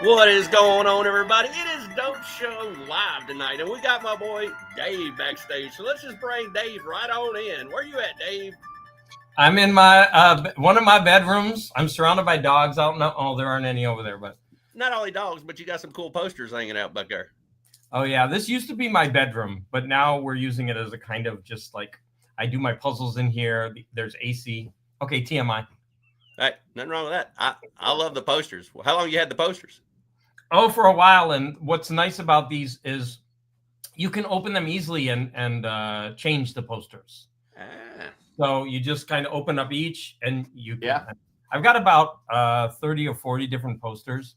What is going on, everybody? It is Dope Show Live tonight, and we got my boy Dave backstage. So let's just bring Dave right on in. Where you at, Dave? I'm in my one of my bedrooms. I'm surrounded by dogs. I don't know. Oh, there aren't any over there, but Not only dogs, but you got some cool posters hanging out back there. oh yeah, this used to be my bedroom, but now we're using it as a kind of just like I do my puzzles in here. There's AC. Okay, TMI. Hey, nothing wrong with that. I love the posters. How long you had the posters? Oh, for a while. And what's nice about these is you can open them easily and change the posters. Ah, So you just kind of open up each, and you can. Yeah. I've got about 30 or 40 different posters.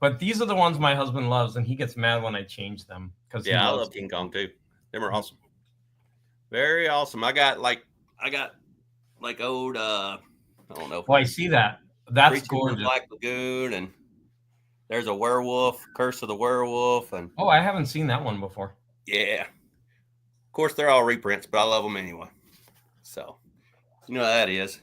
But these are the ones my husband loves, and he gets mad when I change them because yeah, I love King Kong too. Them are awesome. Very awesome. I got like old I don't know. Oh, I see that. That's Creature of the gorgeous. Black Lagoon, and there's a werewolf, Curse of the Werewolf, and Oh, I haven't seen that one before. yeah. Of course, they're all reprints, but I love them anyway. So, you know how that is.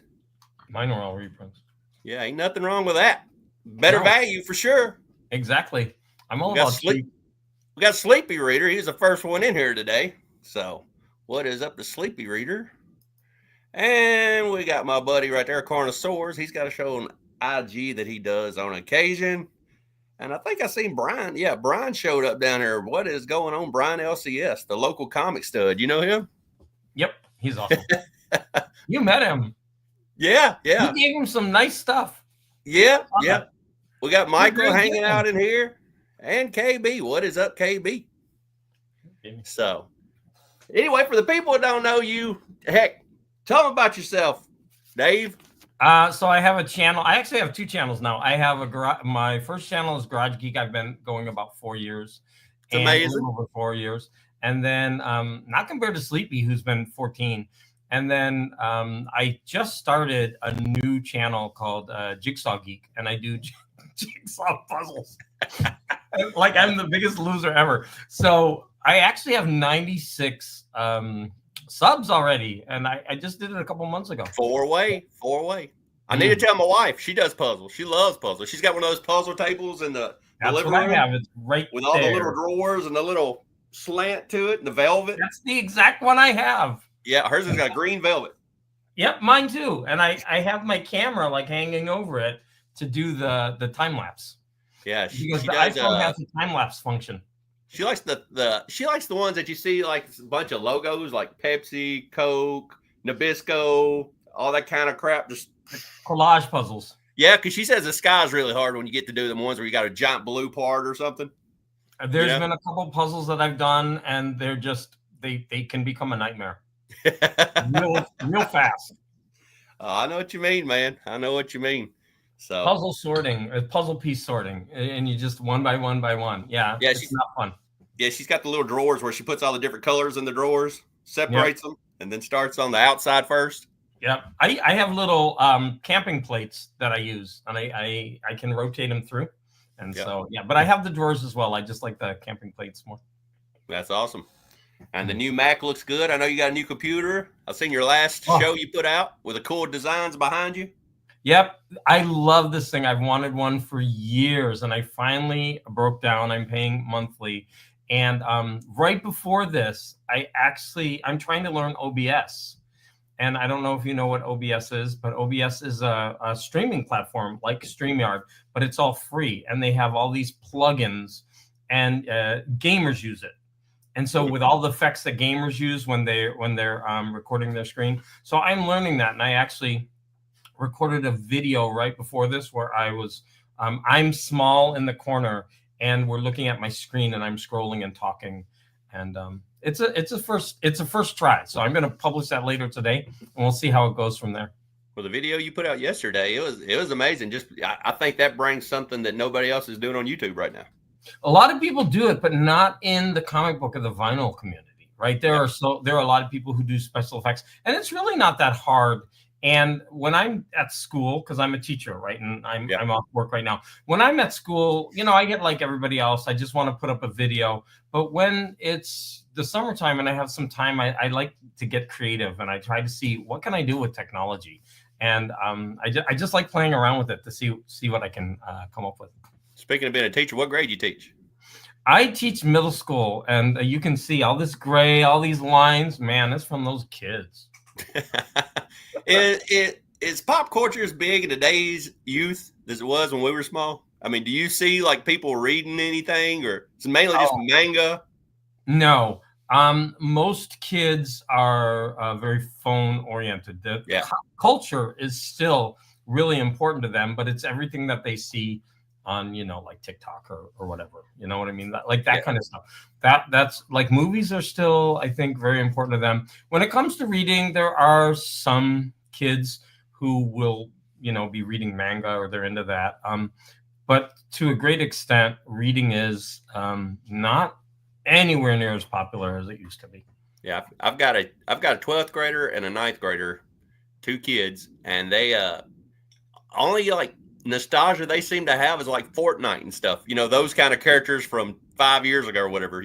Mine are all reprints. Yeah, ain't nothing wrong with that. Better No. value for sure. Exactly. I'm all We got about sleep. We got Sleepy Reader. He was the first one in here today. So, what is up to Sleepy Reader? And we got my buddy right there, Carnosaurs. He's got a show on IG that he does on occasion. And I think I seen Brian. Yeah, Brian showed up down there. What is going on? Brian LCS, the local comic stud. You know him? Yep, he's awesome. You met him. Yeah. You gave him some nice stuff. Yeah. We got Michael Good hanging deal. out in here and KB. What is up, KB? So, anyway, for the people that don't know you, heck, tell them about yourself, Dave. So I have a channel. I actually have two channels now. I have my first channel is Garage Geek. I've been going about 4 years. It's amazing. Over 4 years. And then not compared to Sleepy, who's been 14. And then I just started a new channel called Jigsaw Geek, and I do jigsaw puzzles. Like I'm the biggest loser ever. So I actually have 96 subs already, and I just did it a couple months ago. Four-way. I need to tell my wife. She does puzzles. She loves puzzles. She's got one of those puzzle tables in the living room. I have. It's right with all the little drawers and the little slant to it and the velvet. That's the exact one I have. Yeah, hers has got green velvet. Yep, mine too. And I have my camera like hanging over it to do the time lapse. Yeah, because the iPhone has a time lapse function. She likes the ones that you see like a bunch of logos like Pepsi, Coke, Nabisco, all that kind of crap. Just collage puzzles. Yeah, because she says the sky's really hard when you get to do the ones where you got a giant blue part or something. There's been a couple puzzles that I've done, and they're just they can become a nightmare. real fast. I know what you mean, man. I know what you mean. So puzzle sorting, puzzle piece sorting, and you just one by one. Yeah, it's not fun. Yeah, she's got the little drawers where she puts all the different colors in the drawers, separates them, and then starts on the outside first. Yep. I have little camping plates that I use, and I can rotate them through. And so, but I have the drawers as well. I just like the camping plates more. That's awesome. And the new Mac looks good. I know you got a new computer. I've seen your last show you put out with the cool designs behind you. Yep. I love this thing. I've wanted one for years, and I finally broke down. I'm paying monthly. And right before this, I'm trying to learn OBS. And I don't know if you know what OBS is, but OBS is a streaming platform like StreamYard, but it's all free. And they have all these plugins, and gamers use it. And so with all the effects that gamers use when they're recording their screen. So I'm learning that. And I actually recorded a video right before this where I was, I'm small in the corner, and we're looking at my screen, and I'm scrolling and talking. And it's a first try. So I'm going to publish that later today, and we'll see how it goes from there. Well, the video you put out yesterday, it was amazing. Just I think that brings something that nobody else is doing on YouTube right now. A lot of people do it, but not in the comic book or the vinyl community, right? There are a lot of people who do special effects, and it's really not that hard. And when I'm at school, because I'm a teacher, right, and I'm off work right now. When I'm at school, I get like everybody else. I just want to put up a video. But when it's the summertime and I have some time, I like to get creative, and I try to see what can I do with technology. And I just like playing around with it to see what I can come up with. Speaking of being a teacher, what grade you teach? I teach middle school, and you can see all this gray, all these lines. Man, it's from those kids. Is pop culture as big in today's youth as it was when we were small? I mean, do you see like people reading anything, or it's mainly just manga? No. Most kids are very phone oriented. The culture is still really important to them, but it's everything that they see on, like TikTok or whatever. You know what I mean? That kind of stuff. That's like movies are still, I think, very important to them. When it comes to reading, there are some kids who will, be reading manga or they're into that. But to a great extent, reading is not anywhere near as popular as it used to be. Yeah, I've got a 12th grader and a 9th grader, 2 kids, and they only like nostalgia they seem to have is like Fortnite and stuff. Those kind of characters from 5 years ago or whatever.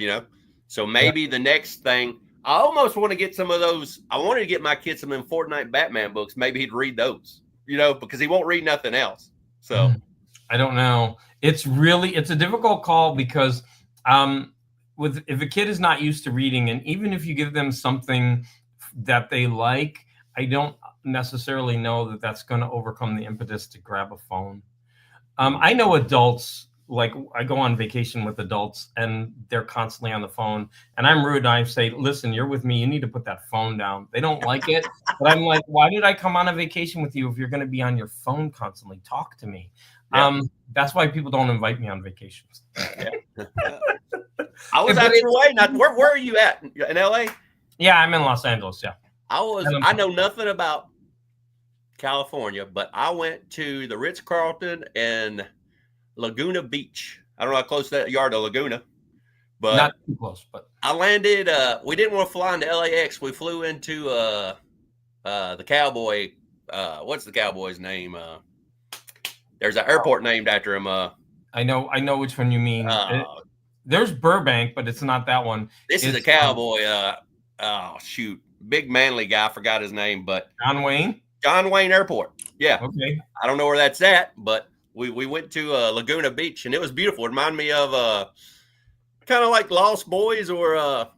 So maybe the next thing, I almost want to get some of those. I wanted to get my kid some of them Fortnite Batman books. Maybe he'd read those. Because he won't read nothing else. So I don't know. It's a difficult call because if a kid is not used to reading, and even if you give them something that they like, I don't necessarily know that that's going to overcome the impetus to grab a phone. I know adults, like I go on vacation with adults and they're constantly on the phone, and I'm rude and I say, listen, you're with me, you need to put that phone down. They don't like it, but I'm like, why did I come on a vacation with you if you're going to be on your phone constantly? Talk to me. Yeah. That's why people don't invite me on vacations. I was out your way. Where are you at? In LA? Yeah, I'm in Los Angeles. Yeah. I know nothing about California, but I went to the Ritz-Carlton in Laguna Beach. I don't know how close that you are to Laguna, but not too close. But I landed. We didn't want to fly into LAX. We flew into the Cowboy. What's the Cowboy's name? There's an airport named after him. I know which one you mean. There's Burbank, but it's not that one. This is a Cowboy. Big manly guy. I forgot his name, but John Wayne Airport. Yeah. Okay. I don't know where that's at, but we went to Laguna Beach, and it was beautiful. It reminded me of kind of like Lost Boys or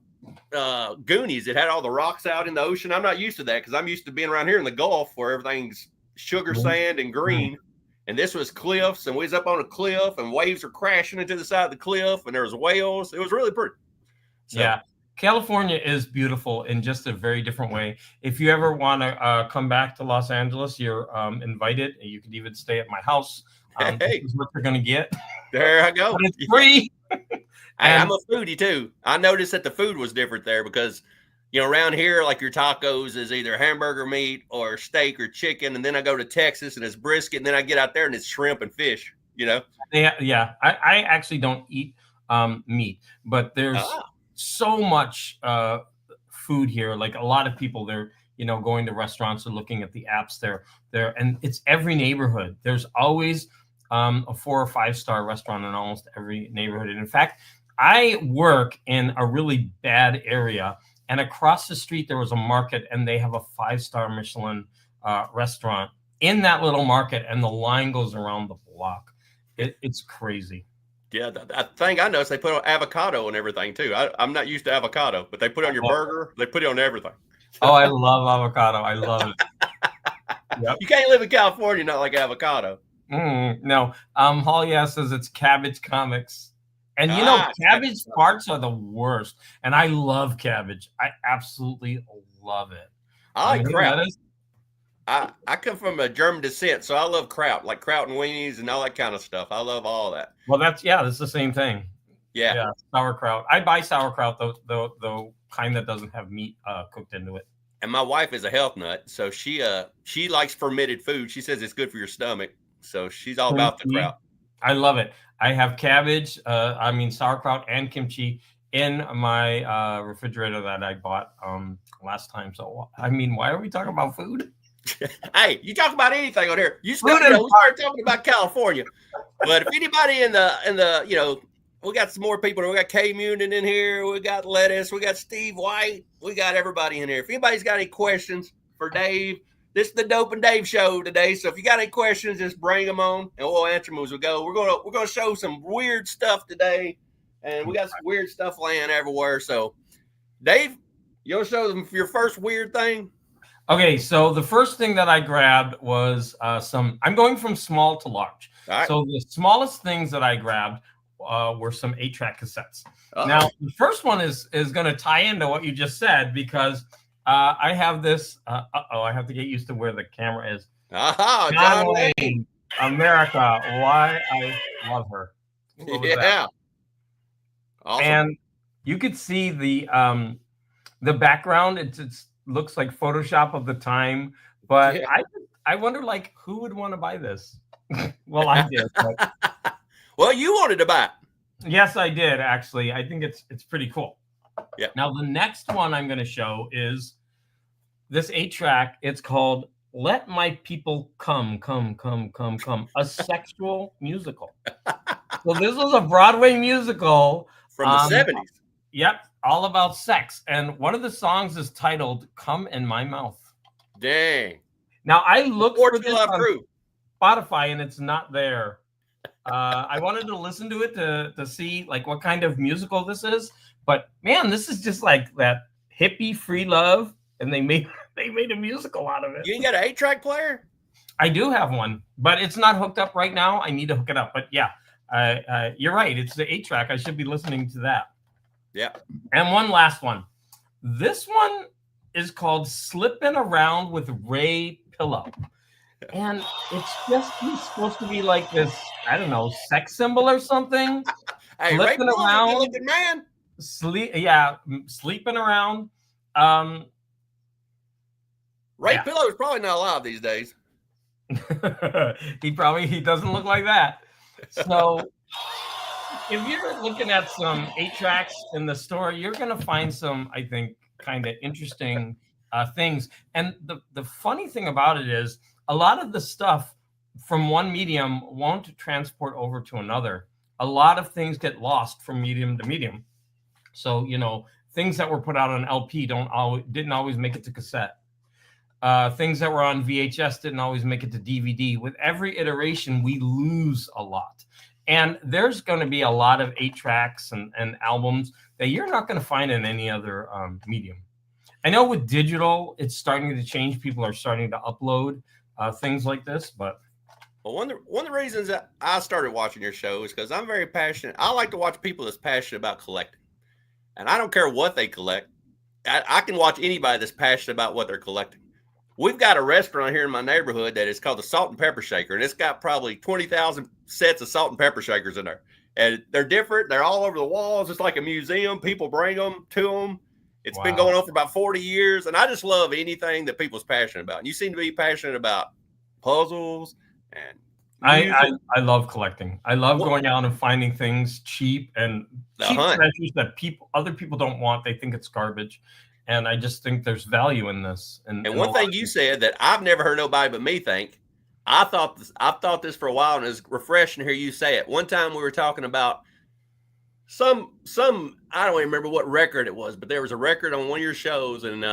Goonies. It had all the rocks out in the ocean. I'm not used to that because I'm used to being around here in the Gulf where everything's sugar sand and green. And this was cliffs, and we was up on a cliff, and waves were crashing into the side of the cliff, and there was whales. It was really pretty. So. Yeah. California is beautiful in just a very different way. If you ever want to come back to Los Angeles, you're invited. You could even stay at my house. This is what you're going to get. There I go. But it's free. I'm a foodie, too. I noticed that the food was different there because, around here, like your tacos is either hamburger meat or steak or chicken. And then I go to Texas and it's brisket. And then I get out there and it's shrimp and fish, Yeah. I actually don't eat meat, but there's so much food here. Like a lot of people, they're, going to restaurants or looking at the apps there, and it's every neighborhood. There's always a 4 or 5 star restaurant in almost every neighborhood. And in fact, I work in a really bad area. And across the street, there was a market, and they have a 5-star Michelin restaurant in that little market, and the line goes around the block. It's crazy. Yeah, I think I noticed they put on avocado and everything, too. I'm not used to avocado, but they put it on your burger. They put it on everything. Oh, I love avocado. I love it. Yep. You can't live in California not like avocado. No. Holly says it's cabbage comics. And cabbage farts are the worst. And I love cabbage. I absolutely love it. I like kraut. I come from a German descent, so I love kraut, like kraut and weenies and all that kind of stuff. I love all that. Well, that's the same thing. Yeah, sauerkraut. I buy sauerkraut, the kind that doesn't have meat cooked into it. And my wife is a health nut, so she likes fermented food. She says it's good for your stomach, so she's all about the kraut. I love it. I have cabbage, sauerkraut and kimchi in my refrigerator that I bought last time. So, why are we talking about food? Hey, you talk about anything on here. We start talking about California. But if anybody in the we got some more people. We got Kay Munin in here. We got Lettuce. We got Steve White. We got everybody in here. If anybody's got any questions for Dave, This is the Dope and Dave show today. So if you got any questions, just bring them on, and we'll answer them as we go. We're gonna show some weird stuff today, and we got some weird stuff laying everywhere. So, Dave, you want to show them your first weird thing? Okay, so the first thing that I grabbed was I'm going from small to large. Right. So the smallest things that I grabbed were some 8-track cassettes. Uh-oh. Now, the first one is going to tie into what you just said, because I have this. I have to get used to where the camera is. John Wayne, America. Why I love her. Yeah. Awesome. And you could see the background. It looks like Photoshop of the time, but Yeah. I wonder, like, who would want to buy this? Well, I did. But Well, you wanted to buy it. yes, I did, actually. I think it's pretty cool. Yeah. Now, the next one I'm going to show is this 8-track. It's called Let My People Come, a sexual musical. So this was a Broadway musical. From the 70s. Yep, all about sex. And one of the songs is titled Come in My Mouth. Dang. Now, I looked for Fourth this Love on Crew. Spotify, and it's not there. I wanted to listen to it to see like what kind of musical this is, but man, this is just like that hippie free love, and they made a musical out of it. You ain't got an 8-track player? I do have one, but it's not hooked up right now. I need to hook it up. But yeah, you're right. It's the 8-track. I should be listening to that. Yeah. And one last one. This one is called Slippin' Around with Ray Pillow. And he's supposed to be like this, I don't know, sex symbol or something. Hey, Ray Flipping Pillow, around. good-looking man. Sleeping around. Ray Pillow is probably not alive these days. He doesn't look like that. So if you're looking at some 8-tracks in the store, you're going to find some, I think, kind of interesting things. And the funny thing about it is a lot of the stuff from one medium won't transport over to another. A lot of things get lost from medium to medium. So, things that were put out on LP didn't always make it to cassette. Things that were on VHS didn't always make it to DVD. With every iteration, we lose a lot. And there's going to be a lot of 8-tracks and albums that you're not going to find in any other medium. I know with digital, it's starting to change. People are starting to upload things like this, but well, one of the reasons that I started watching your show is because I'm very passionate. I like to watch people that's passionate about collecting, and I don't care what they collect. I can watch anybody that's passionate about what they're collecting. We've got a restaurant here in my neighborhood that is called the Salt and Pepper Shaker, and it's got probably 20,000 sets of salt and pepper shakers in there, and they're different. They're all over the walls. It's like a museum. People bring them to them. It's been going on for about 40 years, and I just love anything that people's passionate about. And you seem to be passionate about puzzles and I love collecting. I love going out and finding things cheap treasures that other people don't want. They think it's garbage, and I just think there's value in this. And one thing you said that I've never heard nobody but me think. I've thought this for a while, and it's refreshing to hear you say it. One time we were talking about some I don't even remember what record it was, but there was a record on one of your shows, and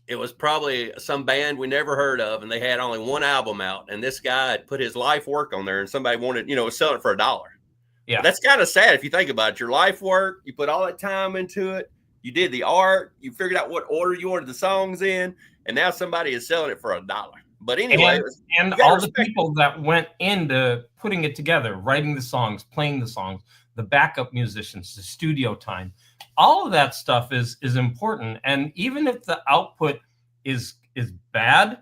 it was probably some band we never heard of, and they had only one album out, and this guy had put his life work on there, and somebody wanted, was selling it for $1. Yeah, but that's kind of sad if you think about it. Your life work, you put all that time into it, you did the art, you figured out what order you wanted the songs in, and now somebody is selling it for $1. But anyway, and all the people that went into putting it together, writing the songs, playing the songs, the backup musicians, the studio time, all of that stuff is important. And even if the output is bad,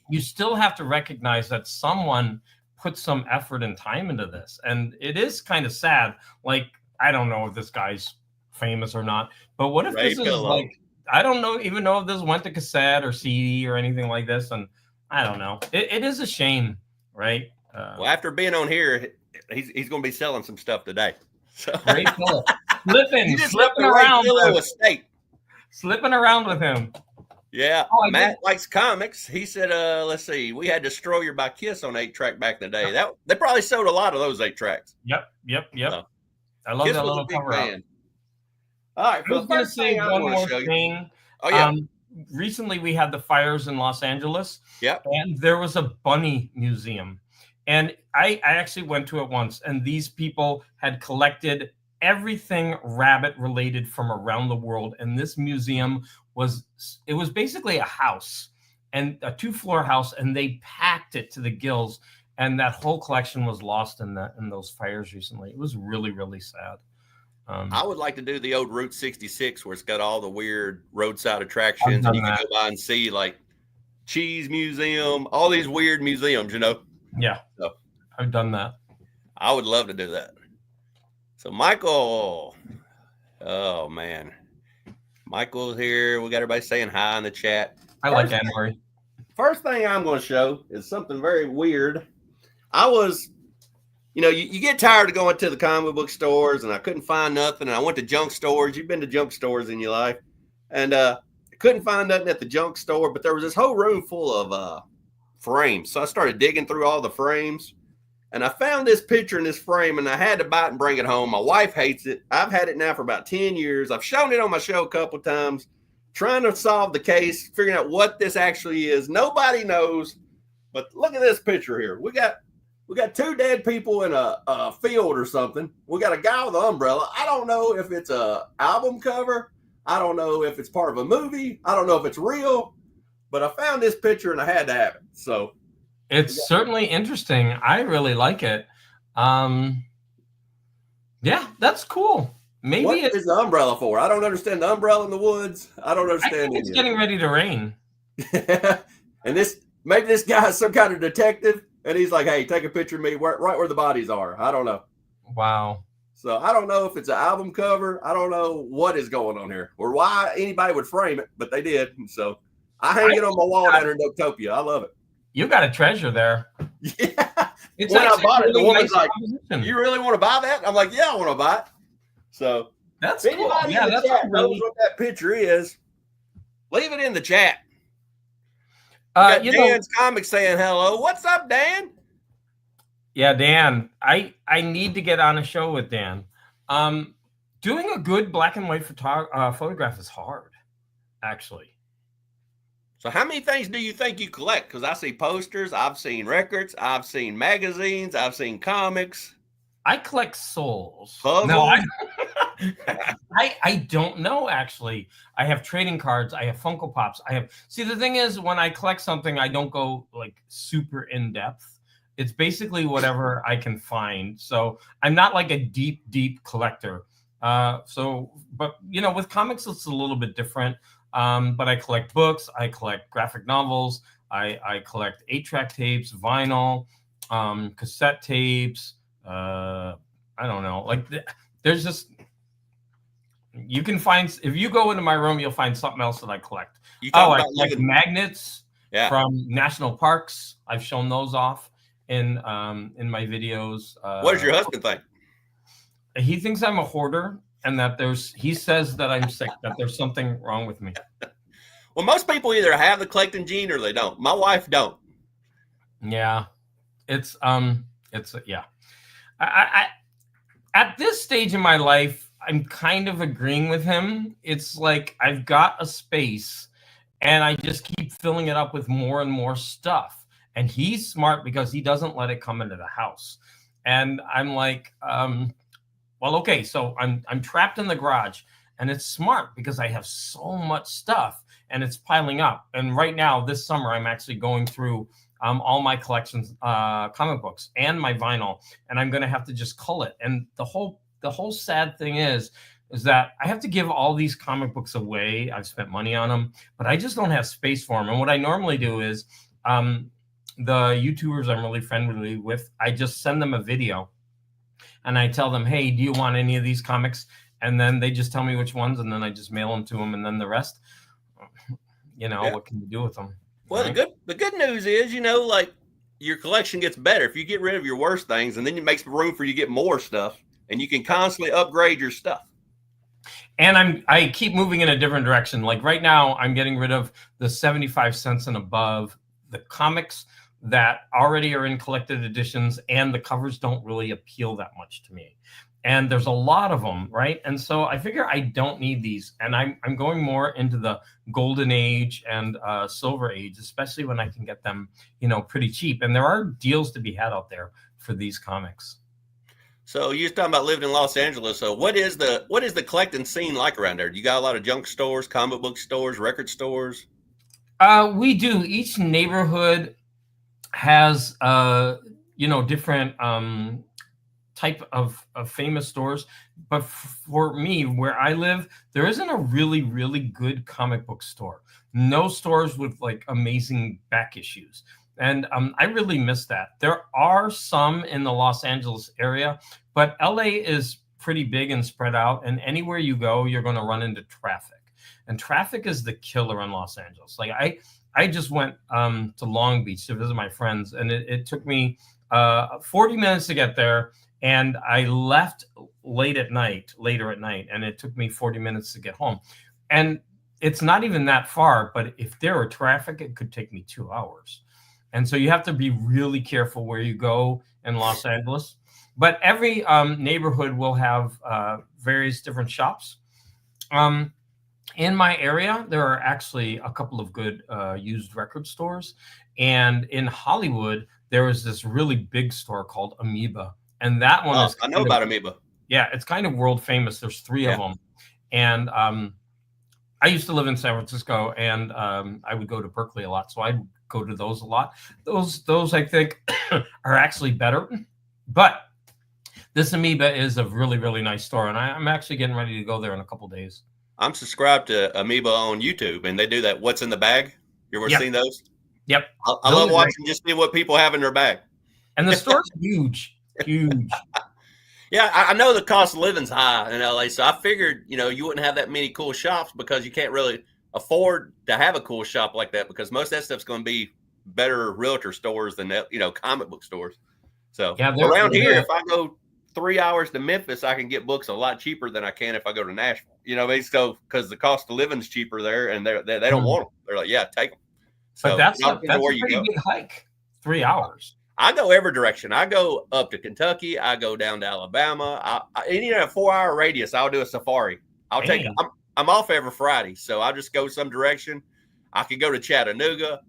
you still have to recognize that someone put some effort and time into this. And it is kind of sad. Like, I don't know if this guy's famous or not, but what if this is like, I don't even know if this went to cassette or CD or anything like this. And I don't know. It is a shame, right? Well, after being on here, he's going to be selling some stuff today. So. Ray Pillow. Slipping around. Slipping around with him. Yeah. Matt likes comics. He said, let's see, we had Destroyer by Kiss on 8-track back in the day. They probably sold a lot of those 8-tracks. Yep. So, I love Kiss that was little a big cover band. All right. I was going to say one more thing. Oh, yeah. recently we had the fires in Los Angeles. Yep. And there was a bunny museum. And I actually went to it once, and these people had collected everything rabbit related from around the world. And this museum was basically a house, and a 2-floor house, and they packed it to the gills. And that whole collection was lost in those fires recently. It was really, really sad. I would like to do the old Route 66 where it's got all the weird roadside attractions, and you can go by and see like Cheese Museum, all these weird museums, you know? Yeah, so, I've done that. I would love to do that. So Michael, oh man, Michael's here. We got everybody saying hi in the chat. I like Anne-Marie. First thing I'm going to show is something very weird. I was, you know, you get tired of going to the comic book stores, and I couldn't find nothing. And I went to junk stores. You've been to junk stores in your life. And couldn't find nothing at the junk store, but there was this whole room full of frames. So I started digging through all the frames, and I found this picture in this frame, and I had to buy it and bring it home. My wife hates it. I've had it now for about 10 years. I've shown it on my show a couple of times, trying to solve the case, figuring out what this actually is. Nobody knows, but look at this picture here. We got 2 dead people in a field or something. We got a guy with an umbrella. I don't know if it's a album cover. I don't know if it's part of a movie. I don't know if it's real, but I found this picture and I had to have it. So it's certainly interesting. I really like it. Yeah, that's cool. Maybe what is the umbrella for? I don't understand the umbrella in the woods. I don't understand. I think it's getting ready to rain. And maybe this guy is some kind of detective, and he's like, "Hey, take a picture of me right where the bodies are." I don't know. Wow. So I don't know if it's an album cover. I don't know what is going on here or why anybody would frame it, but they did. So I hang it on my wall down in Noctopia. I love it. You got a treasure there. Yeah. It's when I bought it, the woman's nice like, "You really want to buy that?" I'm like, "Yeah, I want to buy it." So that's if anybody cool. Yeah, in the chat knows what that picture is, leave it in the chat. Dan's Comics saying hello. What's up, Dan? Yeah, Dan. I need to get on a show with Dan. Doing a good black and white photograph is hard, actually. So how many things do you think you collect? Because I see posters, I've seen records, I've seen magazines, I've seen comics. I collect souls. Puzzles? No, I don't know, actually. I have trading cards. I have Funko Pops. See, the thing is, when I collect something, I don't go like super in depth. It's basically whatever I can find. So I'm not like a deep collector. But you know, with comics, it's a little bit different. But I collect books. I collect graphic novels. I collect 8-track tapes, vinyl, cassette tapes. I don't know. Like there's just, you can find, if you go into my room, you'll find something else that I collect. I collect magnets from national parks. I've shown those off in my videos. What does your husband think? He thinks I'm a hoarder, and that he says that I'm sick, that there's something wrong with me. Well, most people either have the collecting gene or they don't. My wife don't. Yeah. Yeah. I at this stage in my life, I'm kind of agreeing with him. It's like I've got a space and I just keep filling it up with more and more stuff. And he's smart because he doesn't let it come into the house. And I'm like, well, okay, so I'm trapped in the garage, and it's smart because I have so much stuff and it's piling up. And right now, this summer, I'm actually going through all my collections, comic books and my vinyl, and I'm going to have to just cull it. And the whole sad thing is that I have to give all these comic books away. I've spent money on them, but I just don't have space for them. And what I normally do is the YouTubers I'm really friendly with, I just send them a video and I tell them, hey, do you want any of these comics? And then they just tell me which ones, and then I just mail them to them. And then the rest, you know, What can you do with them? Well, right? The good news is, you know, like your collection gets better if you get rid of your worst things, and then it makes room for you to get more stuff, and you can constantly upgrade your stuff. And I keep moving in a different direction. Like right now, I'm getting rid of the 75 cents and above, the comics that already are in collected editions, and the covers don't really appeal that much to me. And there's a lot of them, right? And so I figure I don't need these, and I'm going more into the golden age and silver age, especially when I can get them, pretty cheap. And there are deals to be had out there for these comics. So you're talking about living in Los Angeles. So what is the collecting scene like around there? You got a lot of junk stores, comic book stores, record stores? We do. Each neighborhood has different type of famous stores, but for me, where I live, there isn't a really, really good comic book store. No stores with like amazing back issues. And I really miss that. There are some in the Los Angeles area, but LA is pretty big and spread out. And anywhere you go, you're going to run into traffic. And traffic is the killer in Los Angeles. Like I just went to Long Beach to visit my friends, and it took me 40 minutes to get there. And I left later at night, and it took me 40 minutes to get home. And it's not even that far, but if there were traffic, it could take me 2 hours. And so you have to be really careful where you go in Los Angeles. But every neighborhood will have various different shops. In my area, there are actually a couple of good used record stores. And in Hollywood, there is this really big store called Amoeba. And that one is... I know about Amoeba. Yeah, it's kind of world famous. There's 3 of them. And I used to live in San Francisco, and I would go to Berkeley a lot. So I'd go to those a lot. Those I think are actually better. But this Amoeba is a really, really nice store. And I'm actually getting ready to go there in a couple days. I'm subscribed to Amoeba on YouTube, and they do that What's in the Bag. You ever seen those? Yep. I love watching just see what people have in their bag. And the store's huge. Huge. Yeah, I know the cost of living's high in LA, so I figured, you wouldn't have that many cool shops because you can't really afford to have a cool shop like that, because most of that stuff's going to be better realtor stores than comic book stores. So around here, if I go 3 hours to Memphis, I can get books a lot cheaper than I can if I go to Nashville. So because the cost of living's cheaper there, and they don't want them. They're like, yeah, take them. So but that's a pretty big hike. 3 hours. I go every direction. I go up to Kentucky. I go down to Alabama. Any 4-hour radius, I'll do a safari. I'm off every Friday, so I'll just go some direction. I could go to Chattanooga.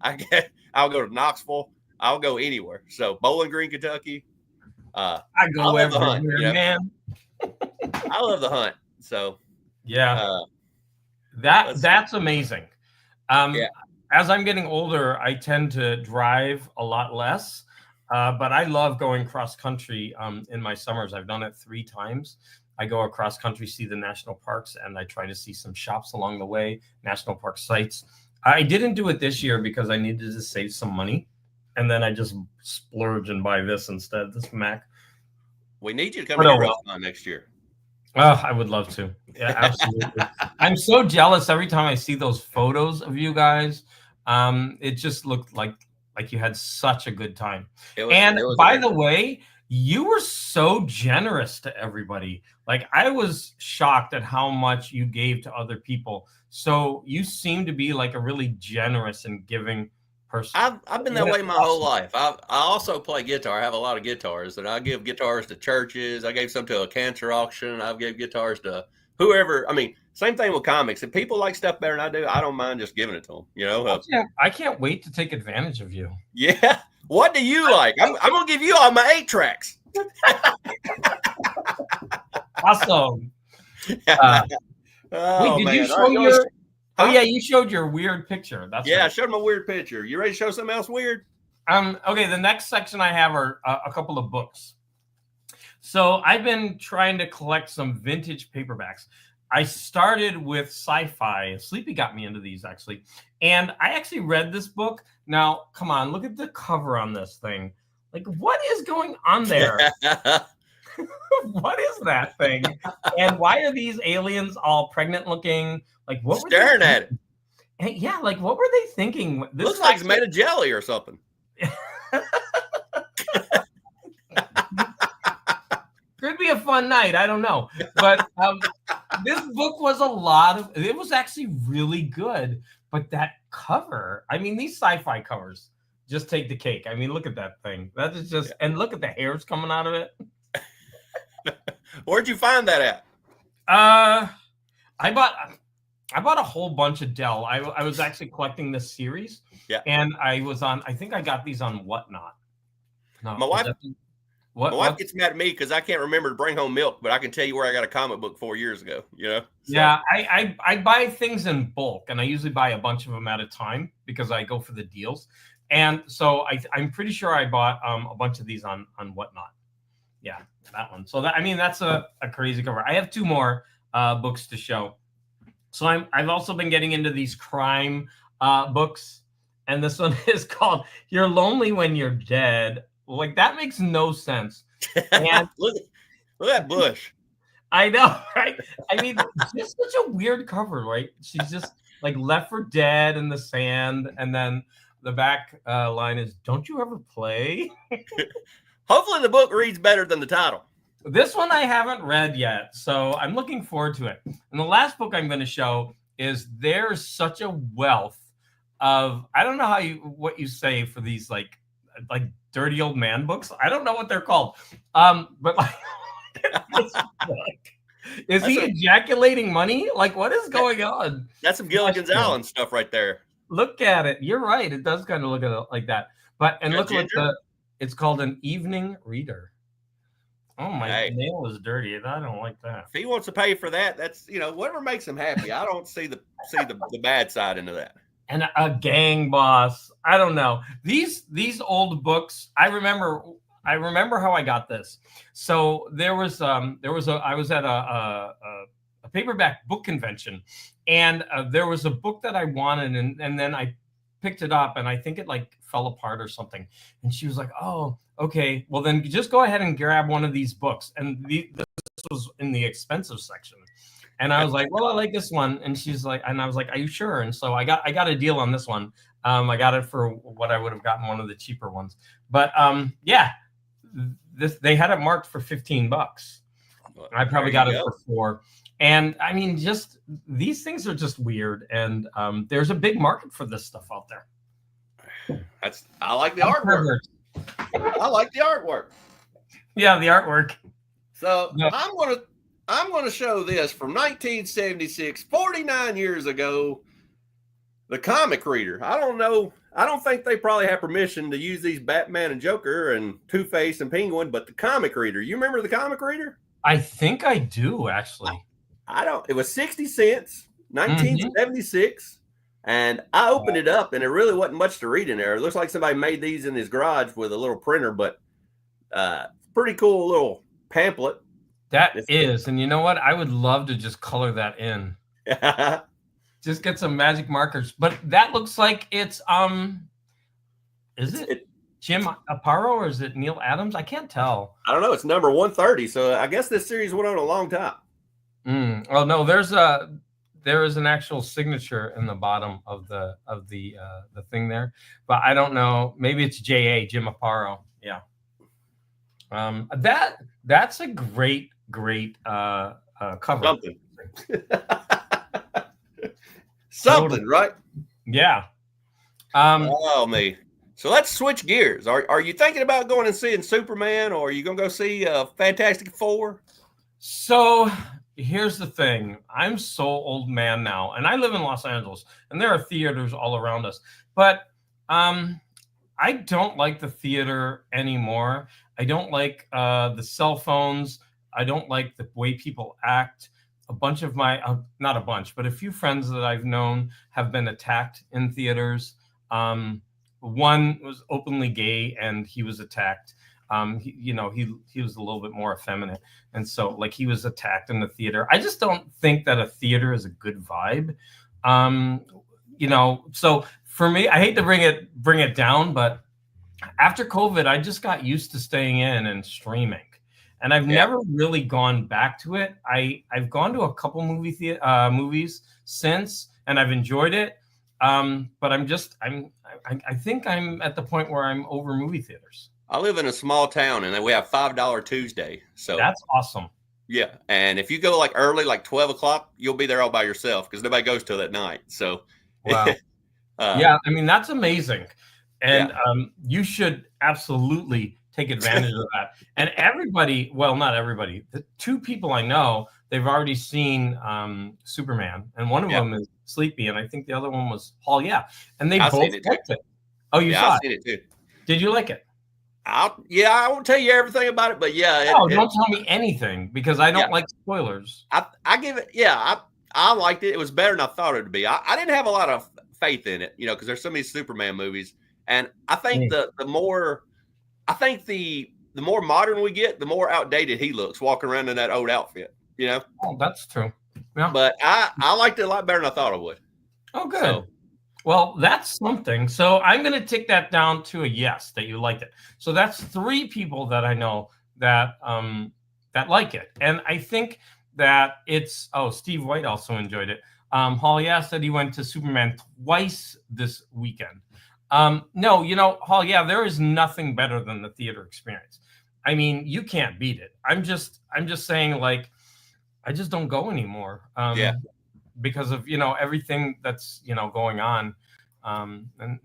I'll go to Knoxville. I'll go anywhere. So Bowling Green, Kentucky. I go everywhere, man. I love the hunt. So that's amazing. As I'm getting older, I tend to drive a lot less. But I love going cross country in my summers. I've done it 3 times. I go across country, see the national parks, and I try to see some shops along the way, national park sites. I didn't do it this year because I needed to save some money. And then I just splurge and buy this instead, this Mac. We need you to come to Roscon next year. Oh, I would love to. Yeah, absolutely. I'm so jealous every time I see those photos of you guys. It just looked like you had such a good time. By the way, you were so generous to everybody. Like, I was shocked at how much you gave to other people. So you seem to be like a really generous and giving person. I've been that way my whole life. I also play guitar. I have a lot of guitars, and I give guitars to churches. I gave some to a cancer auction. I've gave guitars to whoever. I mean, same thing with comics. If people like stuff better than I do, I don't mind just giving it to them. I can't wait to take advantage of you. Yeah. What do you like? I'm gonna give you all my 8 tracks. Awesome. You show your? Oh yeah, you showed your weird picture. That's I showed my weird picture. You ready to show something else weird? Okay. The next section I have are a couple of books. So I've been trying to collect some vintage paperbacks. I started with sci-fi. Sleepy got me into these, actually. And I actually read this book. Now, come on, look at the cover on this thing. Like, what is going on there? What is that thing? And why are these aliens all pregnant looking? Like, what were staring at it? And yeah, like, what were they thinking? This looks like it's made of jelly or something. Could be a fun night. I don't know. But this book was it was actually really good. But that cover, I mean, these sci-fi covers just take the cake. I mean, look at that thing. That is just, and look at the hairs coming out of it. Where'd you find that at? I bought a whole bunch of Dell. I was actually collecting this series. Yeah. And I think I got these on Whatnot. No, My wife, my wife gets mad at me because I can't remember to bring home milk, but I can tell you where I got a comic book 4 years ago, So. Yeah, I buy things in bulk, and I usually buy a bunch of them at a time because I go for the deals. And so I'm pretty sure I bought a bunch of these on Whatnot. Yeah, that one. So that's a crazy cover. I have 2 more books to show. So I've also been getting into these crime books, and this one is called "You're Lonely When You're Dead." Like, that makes no sense. And look at that bush. I know, right? I mean, just such a weird cover, right? She's just like left for dead in the sand, and then the back line is, "Don't you ever play?" Hopefully the book reads better than the title. This one I haven't read yet, so I'm looking forward to it. And the last book I'm going to show is, there's such a wealth of, I don't know what you say for these like dirty old man books. I don't know what they're called. But like, is he ejaculating money? Like, what is going on? That's some Gilligan's Island stuff right there. Look at it. You're right. It does kind of look at it like that. But look at it's called An Evening Reader. Oh, my nail is dirty. I don't like that. If he wants to pay for that, that's whatever makes him happy. I don't see the bad side into that. And a gang boss. I don't know. These old books. I remember how I got this. So I was at a paperback book convention, and there was a book that I wanted, and then I picked it up, and I think it like fell apart or something. And she was like, "Oh, okay. Well, then just go ahead and grab one of these books." And this was in the expensive section. And I was like, "Well, I like this one." And she's like, and I was like, "Are you sure?" And so I got a deal on this one. I got it for what I would have gotten one of the cheaper ones. But they had it marked for $15. I probably got it for $4. And I mean, just these things are just weird. And there's a big market for this stuff out there. I like the artwork. I like the artwork. Yeah, the artwork. So yeah. I'm gonna show this from 1976, 49 years ago. The Comic Reader. I don't know. I don't think they probably have permission to use these Batman and Joker and Two-Face and Penguin, but the Comic Reader. You remember the Comic Reader? I think I do, actually. I don't. It was 60 cents, 1976. And I opened it up, and there really wasn't much to read in there. It looks like somebody made these in his garage with a little printer, but pretty cool little pamphlet. And you know what? I would love to just color that in. Just get some magic markers. But that looks like it's is it Jim Aparo or is it Neil Adams? I can't tell. I don't know. It's number 130, so I guess this series went on a long time. Oh no, there is an actual signature in the bottom of the thing there, but I don't know. Maybe it's J.A. Jim Aparo. Yeah. That's a great cover. Something, right? Yeah. Oh me. So let's switch gears. Are you thinking about going and seeing Superman, or are you gonna go see Fantastic Four? So here's the thing. I'm so old man now, and I live in Los Angeles, and there are theaters all around us. But I don't like the theater anymore. I don't like the cell phones. I don't like the way people act. A bunch of my, not a bunch, but a few friends that I've known have been attacked in theaters. One was openly gay, and he was attacked. He was a little bit more effeminate, and so like he was attacked in the theater. I just don't think that a theater is a good vibe. So for me, I hate to bring it down, but after COVID, I just got used to staying in and streaming, and I've never really gone back to it. I've gone to a couple movies since, and I've enjoyed it. But I think I'm at the point where I'm over movie theaters. I live in a small town, and we have $5 Tuesday. So that's awesome. Yeah, and if you go like early, like 12 o'clock, you'll be there all by yourself because nobody goes till that night. So, wow. Yeah, I mean that's amazing. And you should absolutely take advantage of that. And everybody, well, not everybody, the two people I know, they've already seen Superman, and one of them is Sleepy, and I think the other one was Paul. Yeah, and they both liked it. Oh, you saw I've seen it too. Did you like it? I won't tell you everything about it, but yeah. No, don't tell me anything because I don't like spoilers. I give it. Yeah, I liked it. It was better than I thought it would be. I didn't have a lot of faith in it, because there's so many Superman movies, and I think the more modern we get, the more outdated he looks walking around in that old outfit. Oh, that's true. Yeah. But I liked it a lot better than I thought I would. Oh, good. So, well, that's something. So I'm going to take that down to a yes, that you liked it. So that's 3 people that I know that that like it. And I think that it's, Steve White also enjoyed it. Hall said he went to Superman twice this weekend. No, Hall, there is nothing better than the theater experience. I mean, you can't beat it. I'm just saying, like, I just don't go anymore. Because of, everything that's, going on, and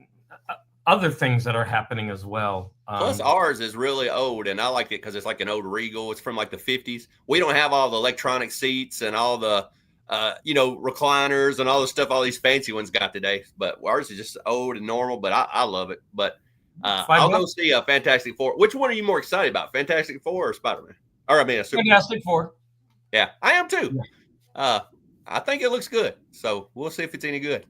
other things that are happening as well. Plus ours is really old, and I like it because it's like an old Regal. It's from like the 50s. We don't have all the electronic seats and all the, recliners and all the stuff all these fancy ones got today. But ours is just old and normal, but I love it. But I'll go see a Fantastic Four. Which one are you more excited about, Fantastic Four or Spider-Man? Or Fantastic Four. Yeah, I am too. Yeah. I think it looks good, so we'll see if it's any good.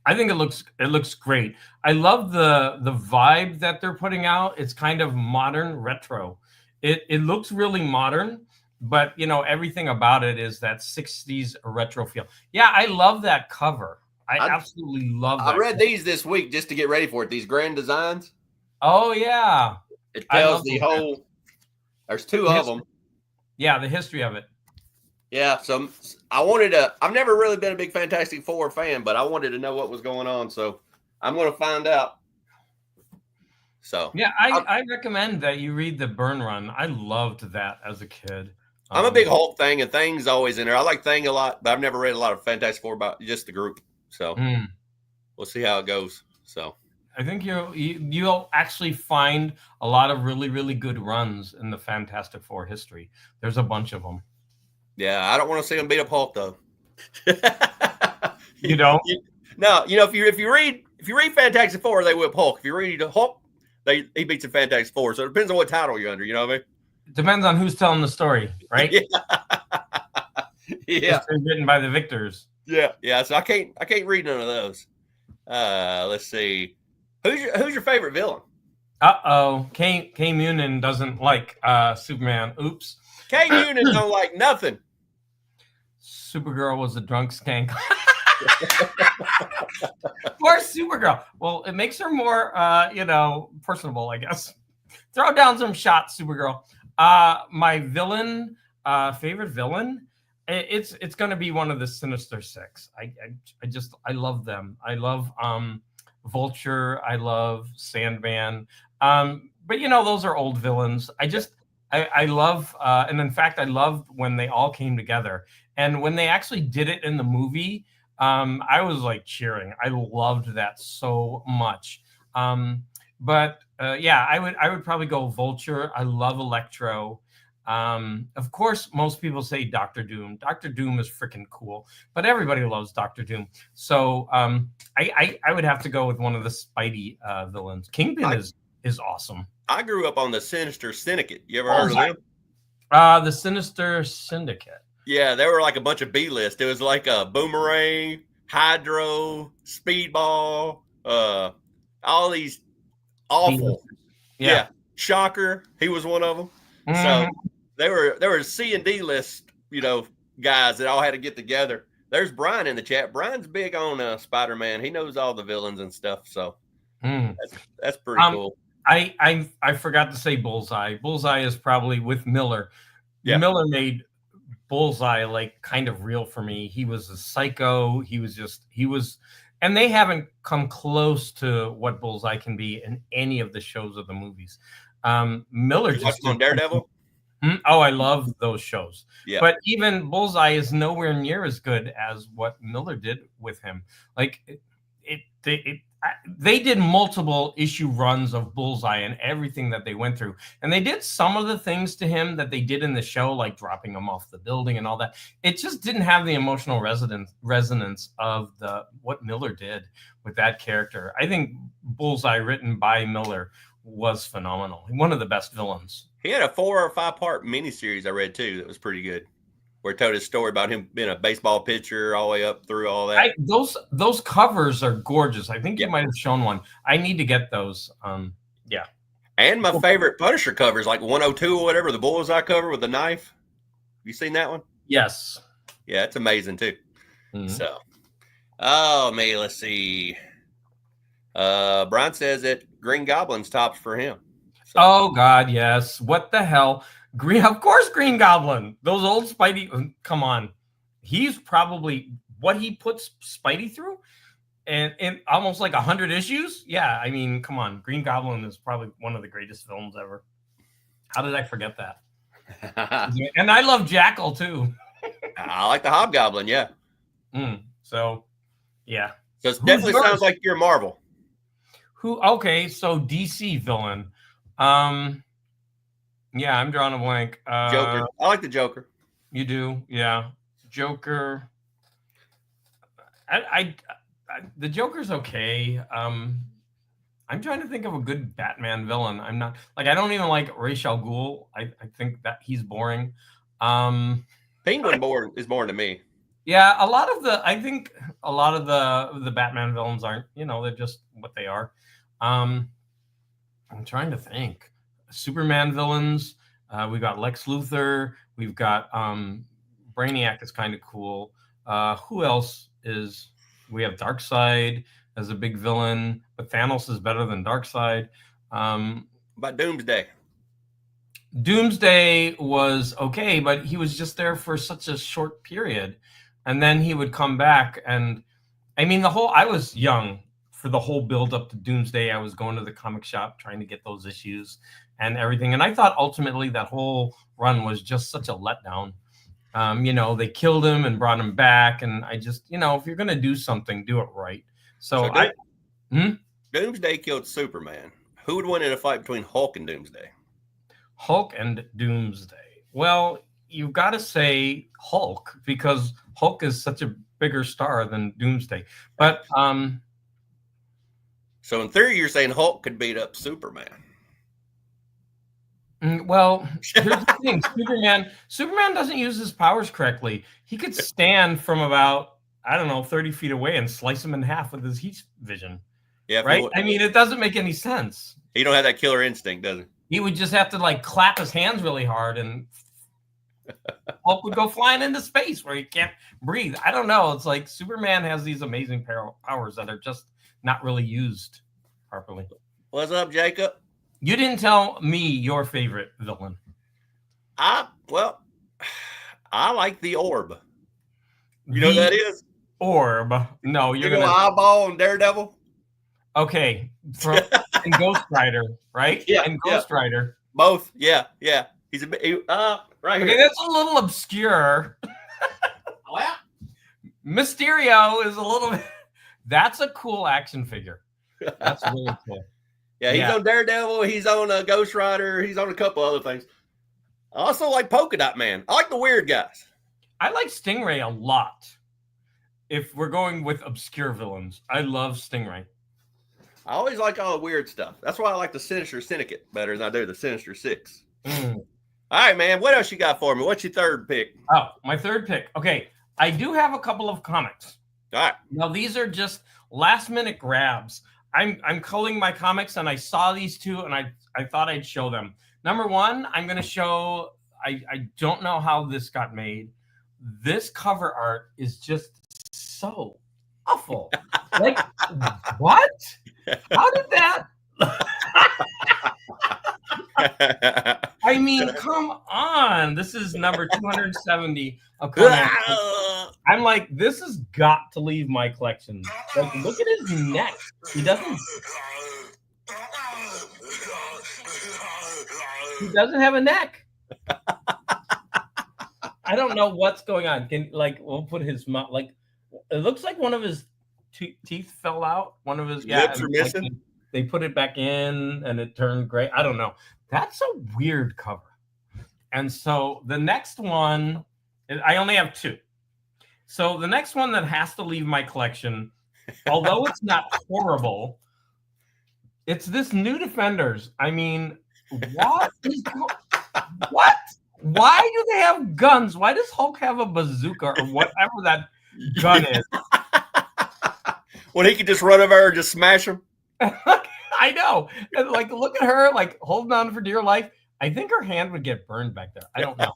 I think it looks great. I love the vibe that they're putting out. It's kind of modern retro. It looks really modern, but everything about it is that 60s retro feel. Yeah, I love that cover. I absolutely love that. I read these this week just to get ready for it. These grand designs. Oh yeah. It tells the whole. There's 2 of them. Yeah, the history of it. Yeah, so I've never really been a big Fantastic Four fan, but I wanted to know what was going on, so I'm going to find out. So yeah, I recommend that you read the Byrne run. I loved that as a kid. I'm a big Hulk thing, and Thing's always in there. I like Thing a lot, but I've never read a lot of Fantastic Four about just the group. So we'll see how it goes. So I think you'll actually find a lot of really, really good runs in the Fantastic Four history. There's a bunch of them. Yeah, I don't want to see them beat up Hulk though. You don't? No, if you read Fantastic Four, they whip Hulk. If you read Hulk, he beats the Fantastic Four. So it depends on what title you're under. You know what I mean? It depends on who's telling the story, right? Yeah. It's written by the victors. Yeah. So I can't read none of those. Let's see. Who's your favorite villain? Kay Munin doesn't like Superman. Oops. Kay Munin don't like nothing. Supergirl was a drunk skank. Poor Supergirl. Well, it makes her more, personable, I guess. Throw down some shots, Supergirl. My villain, favorite villain, it's going to be one of the Sinister Six. I love them. I love Vulture. I love Sandman. But those are old villains. I love, and in fact, I loved when they all came together. And when they actually did it in the movie, I was like cheering. I loved that so much. But I would probably go Vulture. I love Electro. Of course, most people say Doctor Doom. Doctor Doom is freaking cool, but everybody loves Doctor Doom. So I would have to go with one of the Spidey villains. Kingpin is awesome. I grew up on the Sinister Syndicate. You ever heard of them? The Sinister Syndicate. Yeah, they were like a bunch of B-list. It was like a Boomerang, Hydro, Speedball, all these awful. Yeah. Shocker, he was one of them. Mm-hmm. So they were C and D list, guys that all had to get together. There's Brian in the chat. Brian's big on Spider-Man. He knows all the villains and stuff. So that's pretty cool. I forgot to say Bullseye. Bullseye is probably with Miller. Yeah. Miller made Bullseye like kind of real for me. He was a psycho. He was, and they haven't come close to what Bullseye can be in any of the shows or the movies. Miller just on Daredevil. Oh, I love those shows. Yeah. But even Bullseye is nowhere near as good as what Miller did with him. Like they did multiple issue runs of Bullseye and everything that they went through. And they did some of the things to him that they did in the show, like dropping him off the building and all that. It just didn't have the emotional resonance of what Miller did with that character. I think Bullseye, written by Miller, was phenomenal. One of the best villains. He had a 4 or 5 part miniseries I read too that was pretty good, where it told his story about him being a baseball pitcher all the way up through all that. Those covers are gorgeous. I think you might have shown one. I need to get those. Yeah. And my favorite Punisher cover is like 102 or whatever, the Bullseye cover with the knife. You seen that one? Yes. Yeah, it's amazing too. Mm-hmm. So, man, let's see. Brian says that Green Goblin's tops for him. So. Oh God, yes. What the hell? Of course, Green Goblin. Those old Spidey. Come on, he's probably what he puts Spidey through, and in almost like 100 issues. Yeah, I mean, come on, Green Goblin is probably one of the greatest films ever. How did I forget that? And I love Jackal too. I like the Hobgoblin. Yeah. So, yeah. So it definitely sounds like you're Marvel. Okay, so DC villain. Yeah, I'm drawing a blank. Joker. I like the Joker. You do, yeah. Joker. The Joker's okay. I'm trying to think of a good Batman villain. I'm not like I don't even like Ra's al Ghul. I think that he's boring. Penguin is boring to me. Yeah, I think a lot of the Batman villains aren't. They're just what they are. I'm trying to think. Superman villains. We've got Lex Luthor. We've got Brainiac is kind of cool. Who else is? We have Darkseid as a big villain, but Thanos is better than Darkseid. About Doomsday. Doomsday was okay, but he was just there for such a short period, and then he would come back. And I mean, I was young for the whole build up to Doomsday. I was going to the comic shop trying to get those issues and everything. And I thought ultimately that whole run was just such a letdown. They killed him and brought him back. And I just, if you're going to do something, do it right. So Doomsday killed Superman. Who would win in a fight between Hulk and Doomsday? Hulk and Doomsday. Well, you've got to say Hulk because Hulk is such a bigger star than Doomsday. But so in theory, you're saying Hulk could beat up Superman. Well, here's the thing. Superman doesn't use his powers correctly. He could stand from about, 30 feet away and slice him in half with his heat vision. Yeah. Right? I mean, it doesn't make any sense. He don't have that killer instinct, does he? He would just have to clap his hands really hard and Hulk would go flying into space where he can't breathe. I don't know. It's like Superman has these amazing powers that are just not really used properly. What's up, Jacob? You didn't tell me your favorite villain. I like the Orb. You know what that is? Orb. No, you're gonna Eyeball and Daredevil. Okay, in Ghost Rider, right? Yeah, and Ghost Rider. Both. Yeah. He's right here. Okay, that's a little obscure. Well, Mysterio is a little bit. That's a cool action figure. That's really cool. Yeah, he's on Daredevil. He's on Ghost Rider. He's on a couple other things. I also like Polka Dot Man. I like the weird guys. I like Stingray a lot. If we're going with obscure villains, I love Stingray. I always like all the weird stuff. That's why I like the Sinister Syndicate better than I do the Sinister Six. All right, man. What else you got for me? What's your third pick? Oh, my third pick. Okay, I do have a couple of comics. All right. Now, these are just last-minute grabs. I'm culling my comics, and I saw these two, and I thought I'd show them. Number one, I'm going to show, I don't know how this got made. This cover art is just so awful. Like, what? How did that? I mean, come on. This is number 270 of comics. I'm like, this has got to leave my collection. Like, look at his neck. He doesn't have a neck. I don't know what's going on. We'll put his mouth, it looks like one of his teeth fell out. One of his Lips are and, missing. they put it back in and it turned gray. I don't know. That's a weird cover. And so the next one, I only have 2. So the next one that has to leave my collection, although it's not horrible, it's this New Defenders. I mean, what? What? Why do they have guns? Why does Hulk have a bazooka or whatever that gun is? When he could just run over there and just smash them. I know. And like, look at her, like holding on for dear life. I think her hand would get burned back there. I don't know.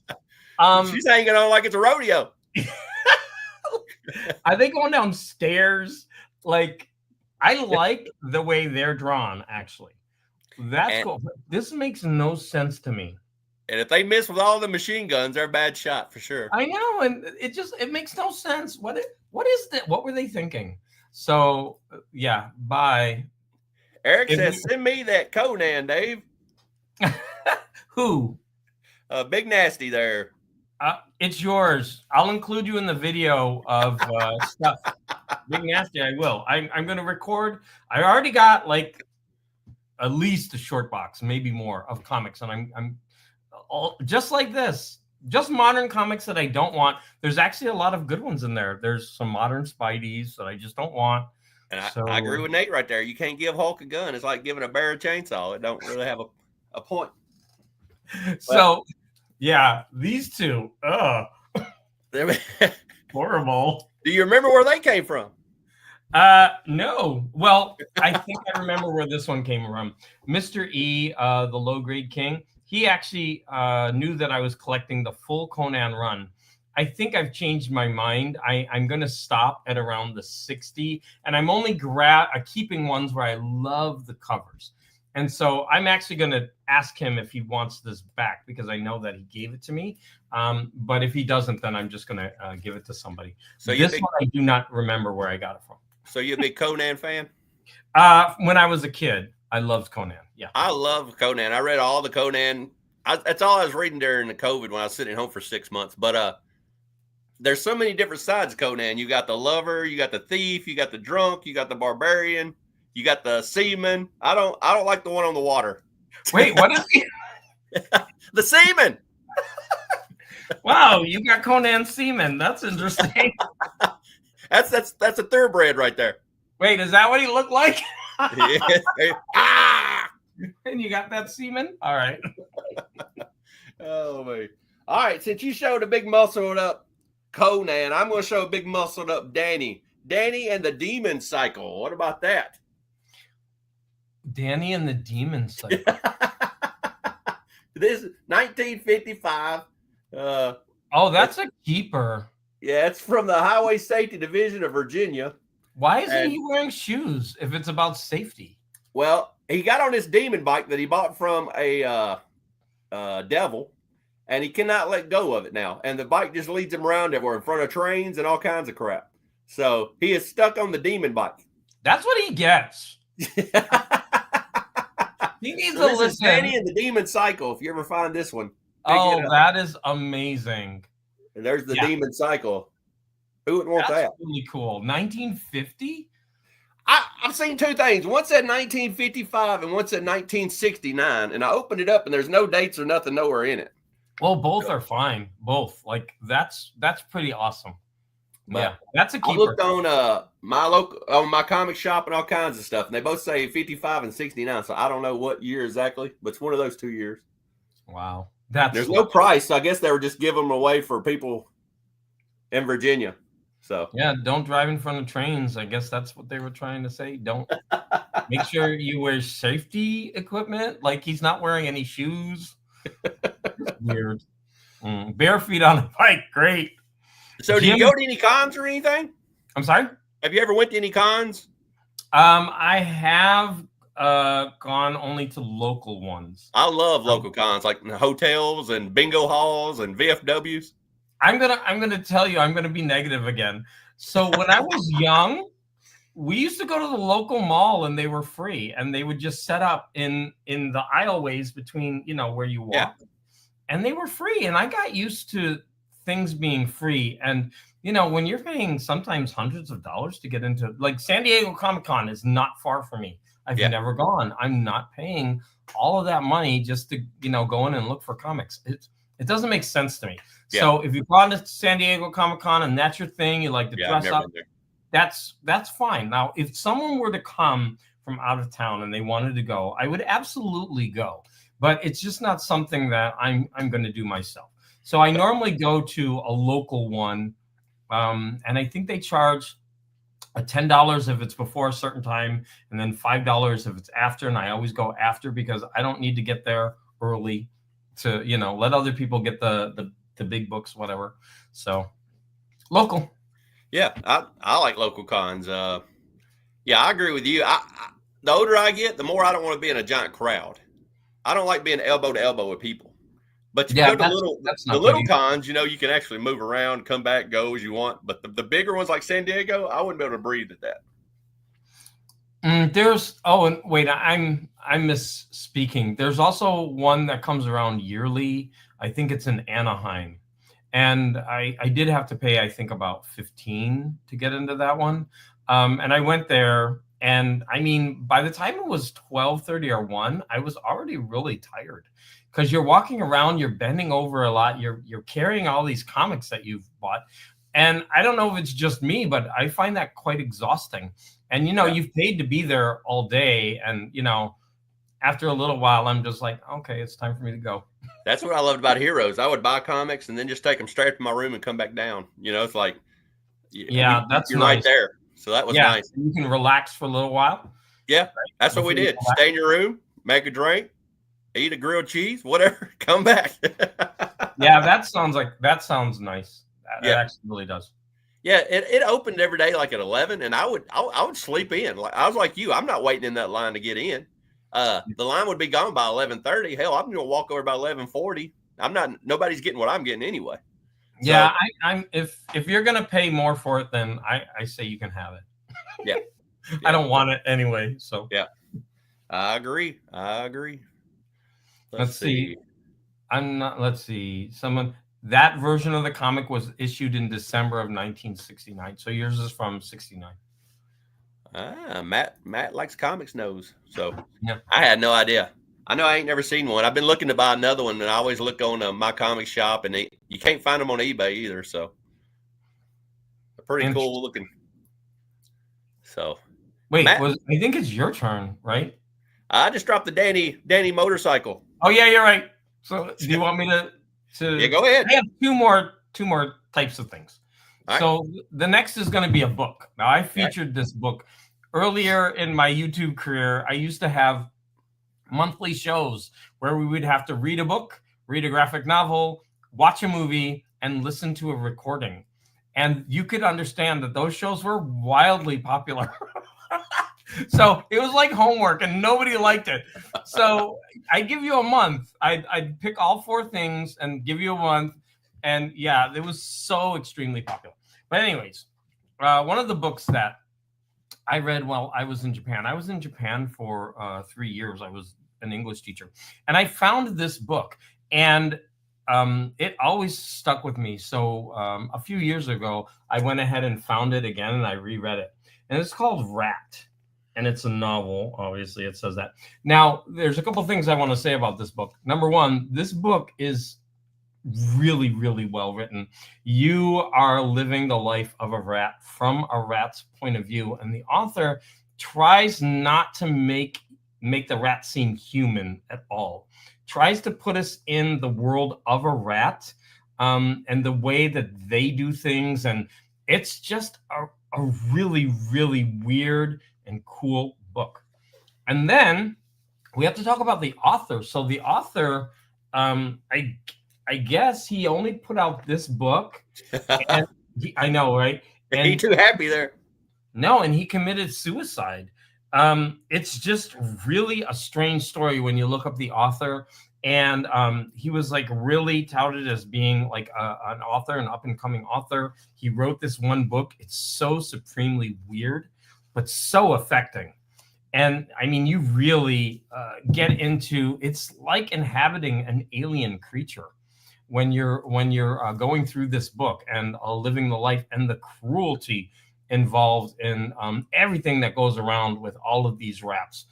She's hanging on like it's a rodeo. Are they going downstairs? Like, I like the way they're drawn, actually. That's cool. This makes no sense to me. And if they miss with all the machine guns, they're a bad shot for sure. I know, and it makes no sense. What is that? What were they thinking? So yeah, bye. Eric says, send me that Conan, Dave. Who? Big Nasty there. It's yours. I'll include you in the video of stuff. Big Nasty, I will. I'm going to record. I already got like at least a short box, maybe more, of comics, and I'm all just like this. Just modern comics that I don't want. There's actually a lot of good ones in there. There's some modern Spideys that I just don't want. And I agree with Nate right there. You can't give Hulk a gun. It's like giving a bear a chainsaw. It don't really have a point. So, yeah, these two. Horrible. Do you remember where they came from? No. Well, I think I remember where this one came from. Mr. E, the low grade king, he actually knew that I was collecting the full Conan run. I think I've changed my mind. I'm going to stop at around the 60, and I'm only keeping ones where I love the covers. And so I'm actually going to ask him if he wants this back, because I know that he gave it to me. But if he doesn't, then I'm just going to give it to somebody. So this one I do not remember where I got it from. So you're a big Conan fan? When I was a kid, I loved Conan. Yeah, I love Conan. I read all the Conan. That's all I was reading during the COVID when I was sitting home for 6 months. But there's so many different sides of Conan. You got the lover, you got the thief, you got the drunk, you got the barbarian, you got the seaman. I don't like the one on the water. Wait, what is he? The seaman. Wow, you got Conan Seaman. That's interesting. That's a thoroughbred right there. Wait, is that what he looked like? Ah! And you got that seaman? All right. Oh man. All right, since you showed a big muscled up Conan, I'm going to show a big muscled up Danny. Danny and the Demon Cycle. What about that? Danny and the Demon Cycle. This is 1955. Oh, that's a keeper. Yeah, it's from the Highway Safety Division of Virginia. Why isn't he wearing shoes if it's about safety? Well, he got on this demon bike that he bought from a devil, and he cannot let go of it now. And the bike just leads him around everywhere in front of trains and all kinds of crap. So he is stuck on the demon bike. That's what he gets. He needs to listen. Danny and the Demon Cycle. If you ever find this one. Oh, that is amazing. And there's the Demon Cycle. Who would want that? That's really cool. 1950? I've seen two things. One said 1955 and one said 1969. And I opened it up and there's no dates or nothing nowhere in it. Well, both are fine. Both. Like that's pretty awesome. But yeah, that's a keeper. I looked on my comic shop and all kinds of stuff, and they both say 55 and 69. So I don't know what year exactly, but it's one of those 2 years. Wow. There's no price. So I guess they were just giving them away for people in Virginia. So yeah, don't drive in front of trains. I guess that's what they were trying to say. Don't make sure you wear safety equipment. Like he's not wearing any shoes. Weird. Bare feet on a bike. Great. So do you go to any cons or anything? I'm sorry? Have you ever went to any cons? I have gone only to local ones. I love local cons, like hotels and bingo halls and VFWs. I'm gonna tell you, I'm gonna be negative again. So when I was young, we used to go to the local mall and they were free, and they would just set up in the aisleways between where you walk, and they were free. And I got used to things being free. And, you know, when you're paying sometimes hundreds of dollars to get into, like, San Diego Comic-Con is not far from me. I've never gone. I'm not paying all of that money just to, you know, go in and look for comics. It doesn't make sense to me. Yeah. So if you've gone to San Diego Comic-Con and that's your thing, you like to dress up, that's fine. Now, if someone were to come from out of town and they wanted to go, I would absolutely go. But it's just not something that I'm going to do myself. So I normally go to a local one, and I think they charge $10 if it's before a certain time, and then $5 if it's after. And I always go after because I don't need to get there early to, you know, let other people get the big books, whatever. So local. Yeah, I like local cons. Yeah, I agree with you. The older I get, the more I don't want to be in a giant crowd. I don't like being elbow to elbow with people. But you go to the little cons, you know, you can actually move around, come back, go as you want. But the bigger ones like San Diego, I wouldn't be able to breathe at that. And wait, I'm misspeaking. There's also one that comes around yearly. I think it's in Anaheim. And I did have to pay, I think, about $15 to get into that one. And I went there. And I mean, by the time it was 12:30 or 1, I was already really tired because you're walking around, you're bending over a lot, you're carrying all these comics that you've bought. And I don't know if it's just me, but I find that quite exhausting. And, you know, you've paid to be there all day. And, you know, after a little while, I'm just like, okay, it's time for me to go. That's what I loved about Heroes. I would buy comics and then just take them straight to my room and come back down. You know, it's like, you're nice. Right there. So that was nice. You can relax for a little while. Yeah, that's what we did. Stay in your room, make a drink, eat a grilled cheese, whatever, come back. Yeah, that sounds nice. That actually really does. Yeah, it opened every day like at 11, and I would sleep in. Like I was like you, I'm not waiting in that line to get in. The line would be gone by 11:30. Hell, I'm gonna walk over by 11:40. Nobody's getting what I'm getting anyway. So, yeah, I'm if you're gonna pay more for it, then I say you can have it. Yeah. I don't want it anyway. So yeah, I agree. Let's see. That version of the comic was issued in December of 1969. So yours is from 69. Matt likes comics knows. So yeah. I had no idea. I know I ain't never seen one. I've been looking to buy another one, and I always look on My Comic Shop, and you can't find them on eBay either. So they're pretty cool looking. So wait, Matt, I think it's your turn, right? I just dropped the Danny motorcycle. Oh yeah, you're right. So do you want me to? Yeah, go ahead. I have two more types of things. Right. So the next is going to be a book. Now I featured this book earlier in my YouTube career. I used to have monthly shows where we would have to read a book, read a graphic novel, watch a movie, and listen to a recording. And you could understand that those shows were wildly popular. So it was like homework and nobody liked it. So I give you a month. I'd pick all 4 things and give you a month. And yeah, it was so extremely popular. But anyways, one of the books that I read while I was in Japan. I was in Japan for 3 years. I was an English teacher. And I found this book. And it always stuck with me. So a few years ago, I went ahead and found it again and I reread it. And it's called Rat. And it's a novel. Obviously, it says that. Now, there's a couple things I want to say about this book. Number one, this book is really, really well written. You are living the life of a rat from a rat's point of view. And the author tries not to make the rat seem human at all. Tries to put us in the world of a rat and the way that they do things. And it's just a really, really weird and cool book. And then we have to talk about the author. So the author, I guess he only put out this book. And I know, right? And he too happy there. No, and he committed suicide. It's just really a strange story when you look up the author. And he was like really touted as being like an author, an up and coming author. He wrote this one book. It's so supremely weird, but so affecting. And I mean, you really get into, it's like inhabiting an alien creature when you're going through this book and living the life and the cruelty involved in everything that goes around with all of these raps.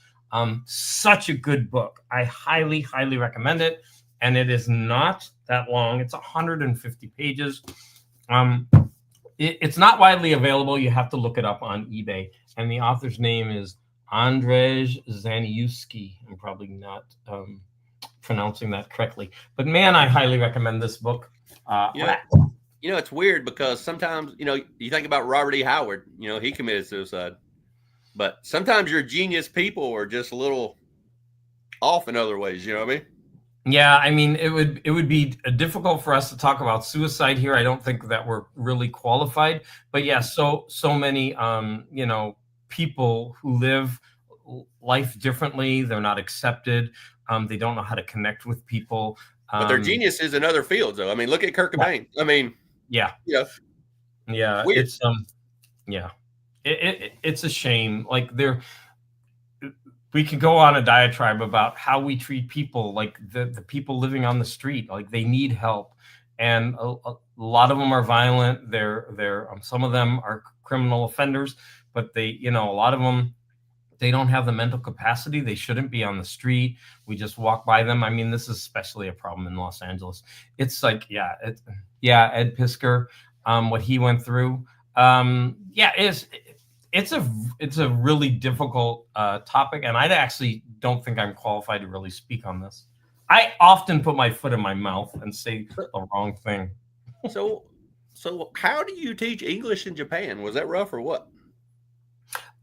Such a good book. I highly, highly recommend it. And it is not that long. It's 150 pages. It's not widely available. You have to look it up on eBay. And the author's name is Andrzej Zaniewski. I'm probably not pronouncing that correctly. But man, I highly recommend this book. It's weird because sometimes, you think about Robert E. Howard, he committed suicide. But sometimes your genius people are just a little off in other ways. You know what I mean? Yeah, I mean, it would be difficult for us to talk about suicide here. I don't think that we're really qualified. But yeah, so many people who live life differently. They're not accepted. They don't know how to connect with people. But their genius is in other fields, though. I mean, look at Kurt Cobain. I mean, yeah. Weird. It's it's a shame. Like we could go on a diatribe about how we treat people, like the people living on the street, like they need help. And a lot of them are violent. They're some of them are criminal offenders, but a lot of them, they don't have the mental capacity. They shouldn't be on the street. We just walk by them. I mean, this is especially a problem in Los Angeles. It's like, Ed Piskor, what he went through. It's a really difficult topic, and I actually don't think I'm qualified to really speak on this. I often put my foot in my mouth and say the wrong thing. So how do you teach English in Japan? Was that rough or what?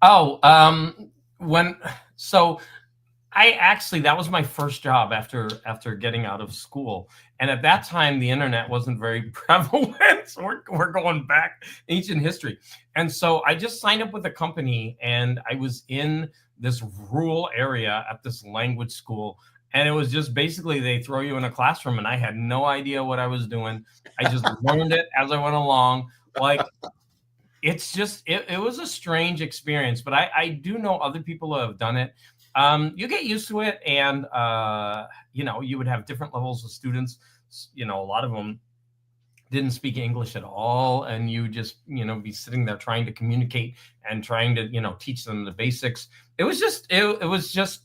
Oh, that was my first job after getting out of school. And at that time, the internet wasn't very prevalent. So we're going back ancient history. And so I just signed up with a company, and I was in this rural area at this language school. And it was just basically they throw you in a classroom, and I had no idea what I was doing. I just learned it as I went along. Like, it's just, it was a strange experience, but I do know other people who have done it. You get used to it, and you would have different levels of students. A lot of them didn't speak English at all, and you just be sitting there trying to communicate and trying to teach them the basics. It was just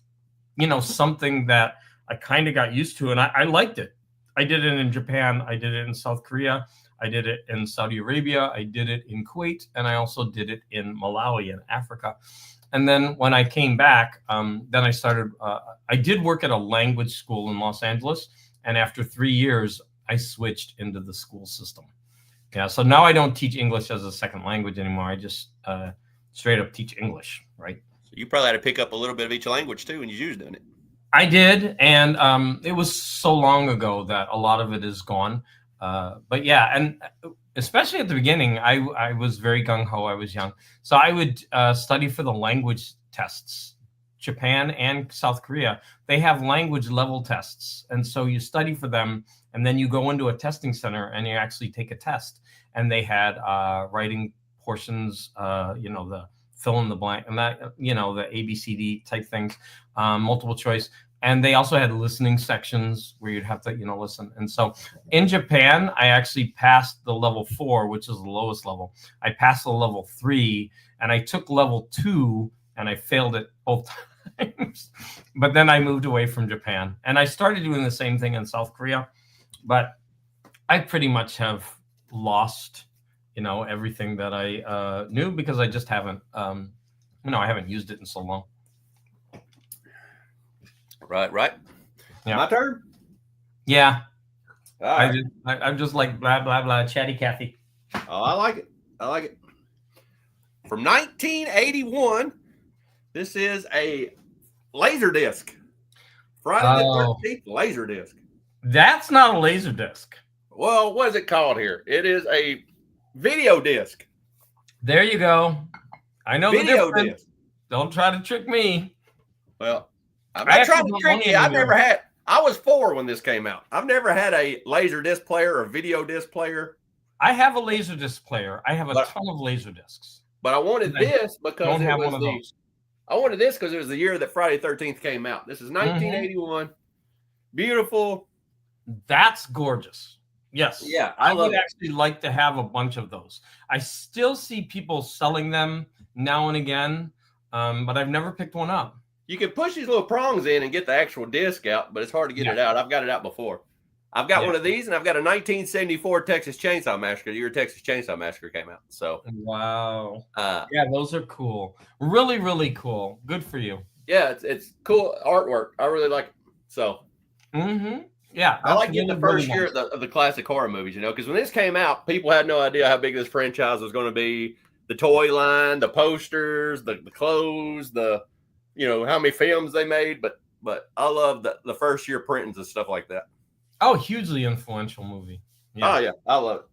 something that I kind of got used to, and I liked it. I did it in Japan. I did it in South Korea. I did it in Saudi Arabia. I did it in Kuwait, and I also did it in Malawi in Africa. And then when I came back, then I started, I did work at a language school in Los Angeles. And after 3 years, I switched into the school system. Yeah. So now I don't teach English as a second language anymore. I just straight up teach English, right? So you probably had to pick up a little bit of each language too when you was doing it. I did. And it was so long ago that a lot of it is gone. But yeah, and especially at the beginning, I was very gung-ho. I was young. So I would study for the language tests. Japan and South Korea, they have language level tests. And so you study for them, and then you go into a testing center and you actually take a test. And they had writing portions, the fill in the blank, and that, the ABCD type things, multiple choice. And they also had listening sections where you'd have to, listen. And so in Japan, I actually passed the level 4, which is the lowest level. I passed the level 3, and I took level 2, and I failed it both times. But then I moved away from Japan, and I started doing the same thing in South Korea. But I pretty much have lost, everything that I knew, because I just haven't, I haven't used it in so long. Right. Yeah. My turn? Yeah. Right. I'm just like blah, blah, blah, chatty Cathy. Oh, I like it. From 1981, this is a Laserdisc. Friday the 13th Laserdisc. That's not a Laserdisc. Well, what is it called here? It is a video disc. There you go. I know video the difference. Disc. Don't try to trick me. Well, I'm not trying to trick you. I was 4 when this came out. I've never had a Laserdisc player or video disc player. I have a Laserdisc player. I have a ton of Laserdiscs. But I wanted this because don't have one of those. I wanted this because it was the year that Friday the 13th came out. This is 1981. Beautiful. That's gorgeous. Yes. Yeah, I I love would it. actually like to have a bunch of those. I still see people selling them now and again, but I've never picked one up. You can push these little prongs in and get the actual disc out, but it's hard to get Yeah. it out. I've got it out before. I've got Yeah. one of these, and I've got a 1974 Texas Chainsaw Massacre. The year Texas Chainsaw Massacre came out. So, Wow. Yeah, those are cool. Really, really cool. Good for you. yeah, it's cool artwork. I really like it. So, Yeah, I like getting really, the first really year nice. of the classic horror movies, because when this came out, people had no idea how big this franchise was going to be. The toy line, the posters, the clothes, how many films they made. But I love the first year printings and stuff like that. Oh, hugely influential movie. Yeah. Oh yeah, I love it.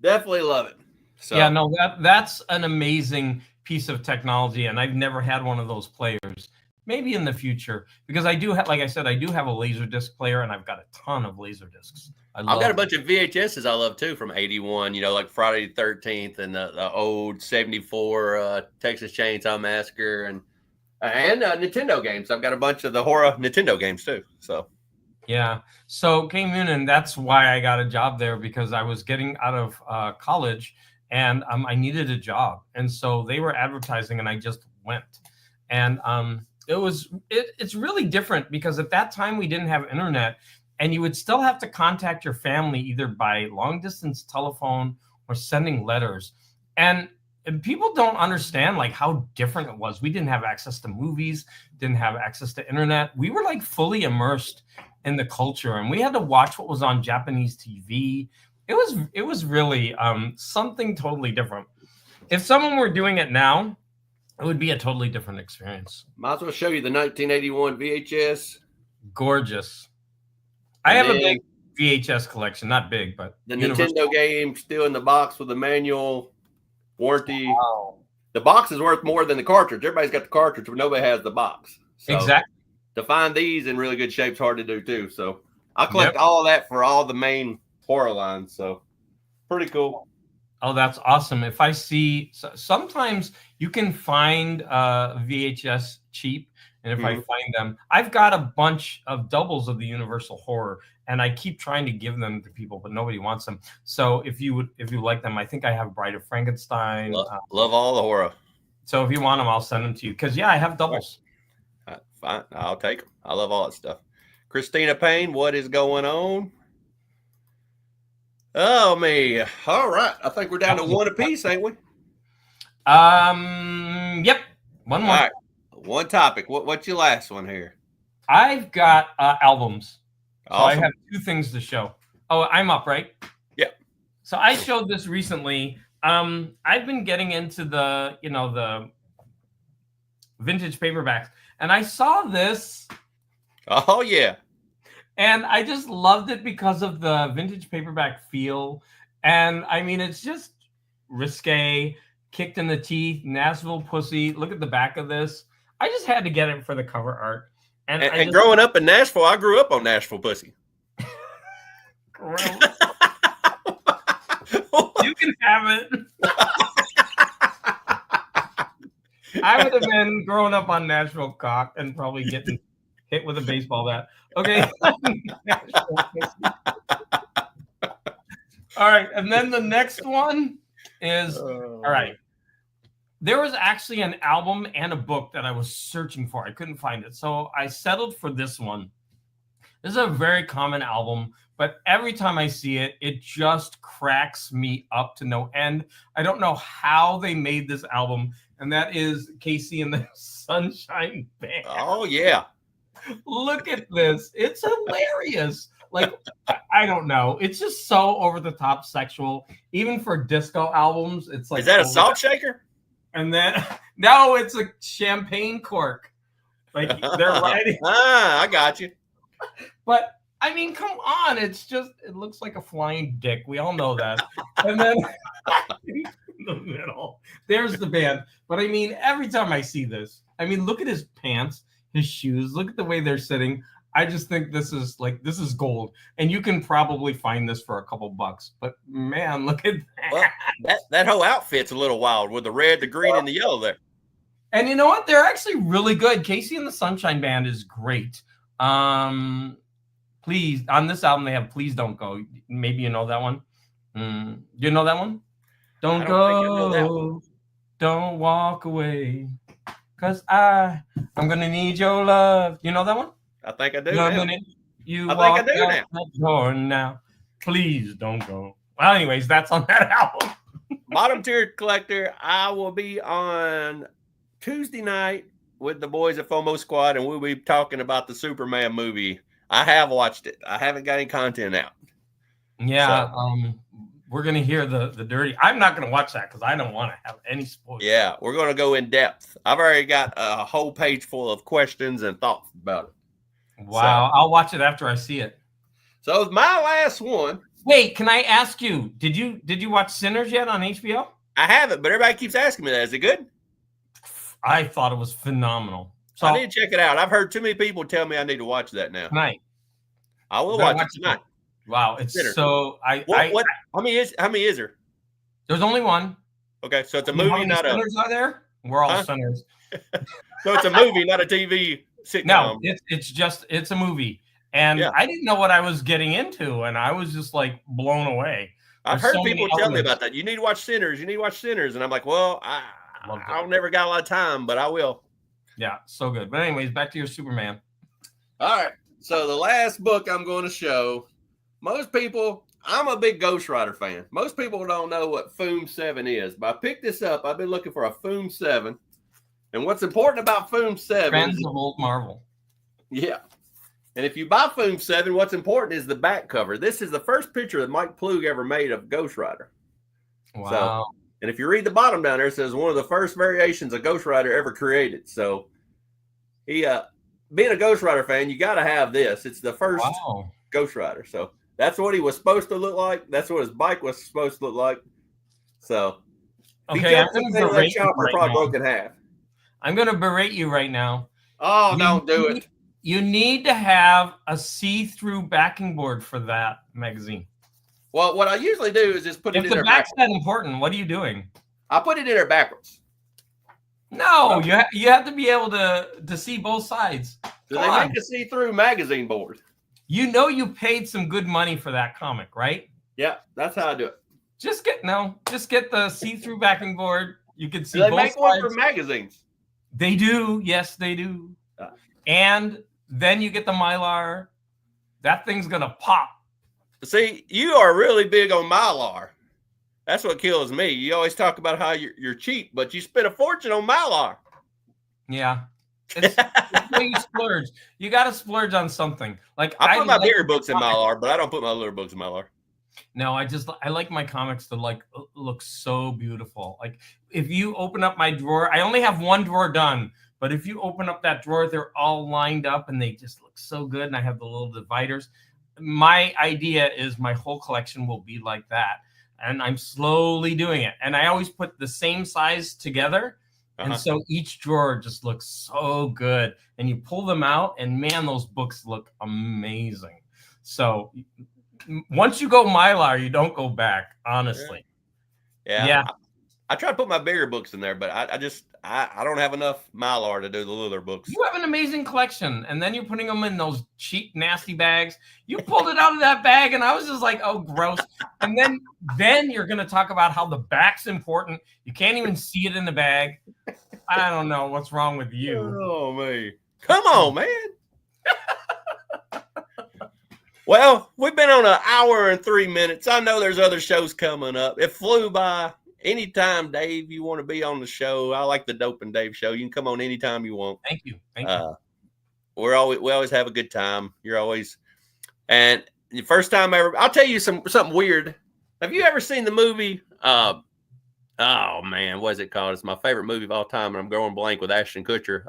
Definitely love it. So yeah, no, that's an amazing piece of technology, and I've never had one of those players. Maybe in the future, because I do have, like I said, I do have a Laserdisc player, and I've got a ton of Laserdiscs. I've got a bunch of VHSs I love too from '81. Like Friday the 13th and the old '74 Texas Chainsaw Massacre and Nintendo games. I've got a bunch of the horror Nintendo games too. So yeah. So came in, and that's why I got a job there, because I was getting out of college, and I needed a job, and so they were advertising, and I just went, and it's really different, because at that time we didn't have internet, and you would still have to contact your family either by long distance telephone or sending letters, and people don't understand like how different it was. We didn't have access to movies, didn't have access to internet. We were like fully immersed in the culture, and we had to watch what was on Japanese TV. It was really something totally different. If someone were doing it now, it would be a totally different experience. Might as well show you the 1981 VHS. Gorgeous. I have a big VHS collection, not big, but the Nintendo game still in the box with the manual warranty. Wow. The box is worth more than the cartridge. Everybody's got the cartridge, but nobody has the box. So exactly. To find these in really good shape is hard to do too. So I collect all that for all the main horror lines. So pretty cool. Oh, that's awesome. If I see, sometimes you can find VHS cheap. And if I find them, I've got a bunch of doubles of the Universal Horror, and I keep trying to give them to people, but nobody wants them. So if you like them, I think I have Bride of Frankenstein. Love all the horror. So if you want them, I'll send them to you. Because I have doubles. Fine, I'll take them. I love all that stuff. Christina Payne, what is going on? Oh me. All right. I think we're down to one apiece, ain't we? Yep. One more. All right. One topic. What's your last one here? I've got albums. Awesome. So I have two things to show. Oh, I'm up, right? Yeah. So I showed this recently. I've been getting into the vintage paperbacks, and I saw this. Oh yeah. And I just loved it because of the vintage paperback feel. And I mean, it's just risque, kicked in the teeth, Nashville pussy. Look at the back of this. I just had to get it for the cover art. And growing up in Nashville, I grew up on Nashville pussy. You can have it. I would have been growing up on Nashville cock and probably getting hit with a baseball bat. Okay. All right. And then the next one is, all right. There was actually an album and a book that I was searching for. I couldn't find it. So I settled for this one. This is a very common album, but every time I see it, it just cracks me up to no end. I don't know how they made this album, and that is KC and the Sunshine Band. Oh, yeah. Look at this. It's hilarious. Like, I don't know. It's just so over the top sexual. Even for disco albums, it's like. Is that a salt shaker? And then, no, it's a champagne cork. Like, they're writing. I got you. But, I mean, come on. It's just, it looks like a flying dick. We all know that. And then, in the middle, there's the band. But, I mean, every time I see this, I mean, look at his pants. His shoes, look at the way they're sitting. I just think this is gold, and you can probably find this for a couple bucks. But man, look at that. Well, that whole outfit's a little wild with the red, the green, and the yellow there. And you know what? They're actually really good. KC and the Sunshine Band is great. Please Please, on this album they have Please Don't Go. Maybe you know that one. You know that one? Don't think I know that one. go, don't walk away, 'cause I'm gonna need your love. You know that one? I think I do The now. minute you I walk think I do out now. that door now, please don't go. Well, anyways, that's on that album. Bottom Tier Collector, I will be on Tuesday night with the boys at FOMO Squad, and we'll be talking about the Superman movie. I have watched it. I haven't got any content out. Yeah, we're gonna hear the dirty. I'm not gonna watch that because I don't want to have any spoilers. Yeah, we're gonna go in depth. I've already got a whole page full of questions and thoughts about it. Wow, I'll watch it after I see it. So my last one. Wait, can I ask you? Did you watch Sinners yet on HBO? I haven't, but everybody keeps asking me that. Is it good? I thought it was phenomenal. So I need to check it out. I've heard too many people tell me I need to watch that now. Tonight. I will watch it tonight. Wow, it's Sinners. so What? How many is there? There's only one. Okay, so it's a movie, not a. Sinners are there? We're all sinners. So it's a movie, not a TV sitcom. No, it's a movie. And I didn't know what I was getting into, and I was just like blown away. I've heard people tell me about that. You need to watch Sinners. You need to watch Sinners. And I'm like, well, I've never got a lot of time, but I will. Yeah, so good. But anyways, back to your Superman. All right. So the last book I'm going to show, most people, I'm a big Ghost Rider fan. Most people don't know what Foom 7 is, but I picked this up. I've been looking for a Foom 7. And what's important about Foom 7? Friends of Old Marvel. Yeah. And if you buy Foom 7, what's important is the back cover. This is the first picture that Mike Plug ever made of Ghost Rider. Wow. So, and if you read the bottom down there, it says one of the first variations of Ghost Rider ever created. So he, being a Ghost Rider fan, you got to have this. It's the first Ghost Rider. So that's what he was supposed to look like. That's what his bike was supposed to look like. So okay, I'm going to berate you right now. Broke in half. I'm going to berate you right now. Oh, don't do it. You need to have a see-through backing board for that magazine. Well, what I usually do is just put it in there. If the back's that important, what are you doing? I put it in there backwards. No, you have to be able to see both sides. Do they make a see-through magazine board? You know you paid some good money for that comic, right? Yeah, that's how I do it. Just get the see-through backing board. You can see both both sides. They make one for magazines. They do. Yes, they do. And then you get the Mylar. That thing's going to pop. See, you are really big on Mylar. That's what kills me. You always talk about how you're cheap, but you spend a fortune on Mylar. Yeah. It's where you splurge. You got to splurge on something. Like I put my bigger books in Mylar, but I don't put my little books in Mylar. No, I like my comics to look so beautiful. Like if you open up my drawer, I only have one drawer done, but if you open up that drawer, they're all lined up and they just look so good. And I have the little dividers. My idea is my whole collection will be like that. And I'm slowly doing it. And I always put the same size together. And so each drawer just looks so good. And you pull them out and man, those books look amazing. So once you go Mylar, you don't go back, honestly. Yeah. I try to put my bigger books in there, but I don't have enough Mylar to do the littler books. You have an amazing collection, and then you're putting them in those cheap, nasty bags. You pulled it out of that bag, and I was just like, oh, gross. And then you're going to talk about how the back's important. You can't even see it in the bag. I don't know what's wrong with you. Oh, man. Come on, man. Well, we've been on 1 hour and 3 minutes. I know there's other shows coming up. It flew by. Anytime, Dave, you want to be on the show, I like the Dope and Dave show. You can come on anytime you want. Thank you. Thank you. We always have a good time. You're always, and the first time ever, I'll tell you something weird. Have you ever seen the movie? Oh man, what is it called? It's my favorite movie of all time, and I'm going blank with Ashton Kutcher.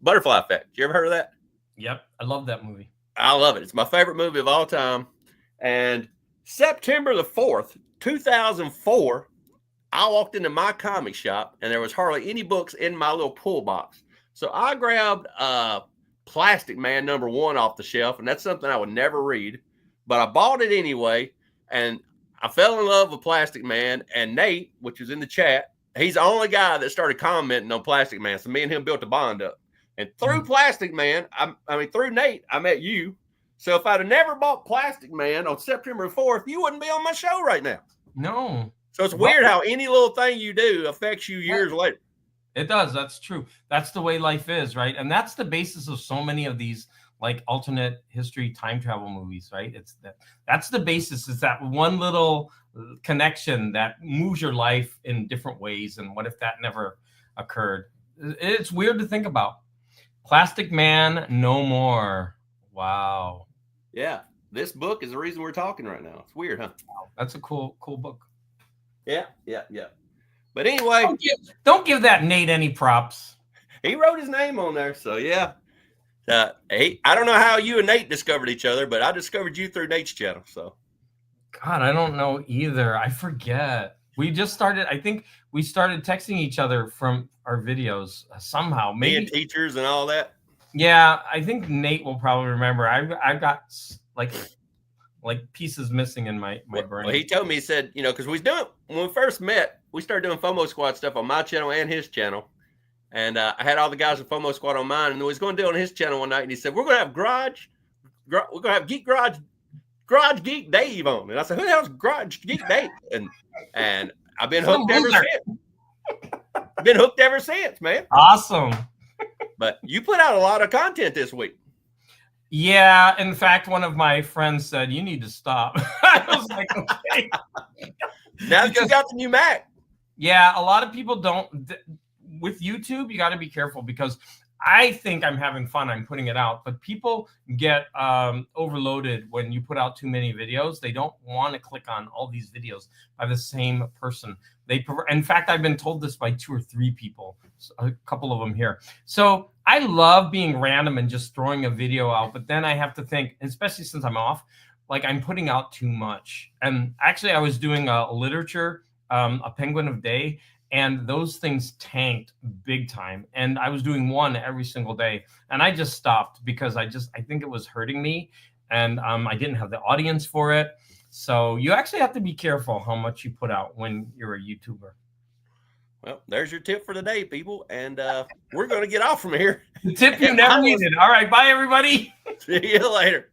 Butterfly Effect. You ever heard of that? Yep, I love that movie. I love it. It's my favorite movie of all time, and September the 4th, 2004, I walked into my comic shop and there was hardly any books in my little pull box. So I grabbed Plastic Man #1 off the shelf, and that's something I would never read, but I bought it anyway, and I fell in love with Plastic Man. And Nate, which was in the chat, he's the only guy that started commenting on Plastic Man. So me and him built a bond up. And through Plastic Man, I mean, through Nate, I met you. So if I'd have never bought Plastic Man on September 4th, you wouldn't be on my show right now. No. So it's weird how any little thing you do affects you years later. It does. That's true. That's the way life is, right? And that's the basis of so many of these like alternate history time travel movies, right? It's that's the basis. Is that one little connection that moves your life in different ways. And what if that never occurred? It's weird to think about. Plastic Man, no more. Wow. Yeah, this book is the reason we're talking right now. It's weird, huh? That's a cool book. Yeah. But anyway, don't give that Nate any props. He wrote his name on there, so yeah. Hey, I don't know how you and Nate discovered each other, but I discovered you through Nate's channel. So, God, I don't know either. I forget. We just started. I think we started texting each other from our videos somehow. Maybe being teachers and all that. Yeah, I think Nate will probably remember. I've got like pieces missing in my brain. Well, he told me, he said, because when we first met, we started doing FOMO Squad stuff on my channel and his channel. And I had all the guys in FOMO Squad on mine, and we was going to do it on his channel one night. And he said, we're going to have we're going to have Garage Geek Dave on. And I said, who the hell's Garage Geek Dave? And I've been hooked ever since. Been hooked ever since, man. Awesome. But you put out a lot of content this week. Yeah. In fact, one of my friends said, you need to stop. I was like, okay. Now that you got the new Mac. Yeah. A lot of people don't. With YouTube, you got to be careful because I think I'm having fun. I'm putting it out. But people get overloaded when you put out too many videos. They don't want to click on all these videos by the same person. In fact, I've been told this by 2 or 3 people, a couple of them here. So I love being random and just throwing a video out. But then I have to think, especially since I'm off, like I'm putting out too much. And actually, I was doing a literature, a Penguin of Day, and those things tanked big time. And I was doing one every single day. And I just stopped because I think it was hurting me. And I didn't have the audience for it. So you actually have to be careful how much you put out when you're a YouTuber. Well, there's your tip for the day, people. And we're going to get off from here. The tip you never needed. All right. Bye, everybody. See you later.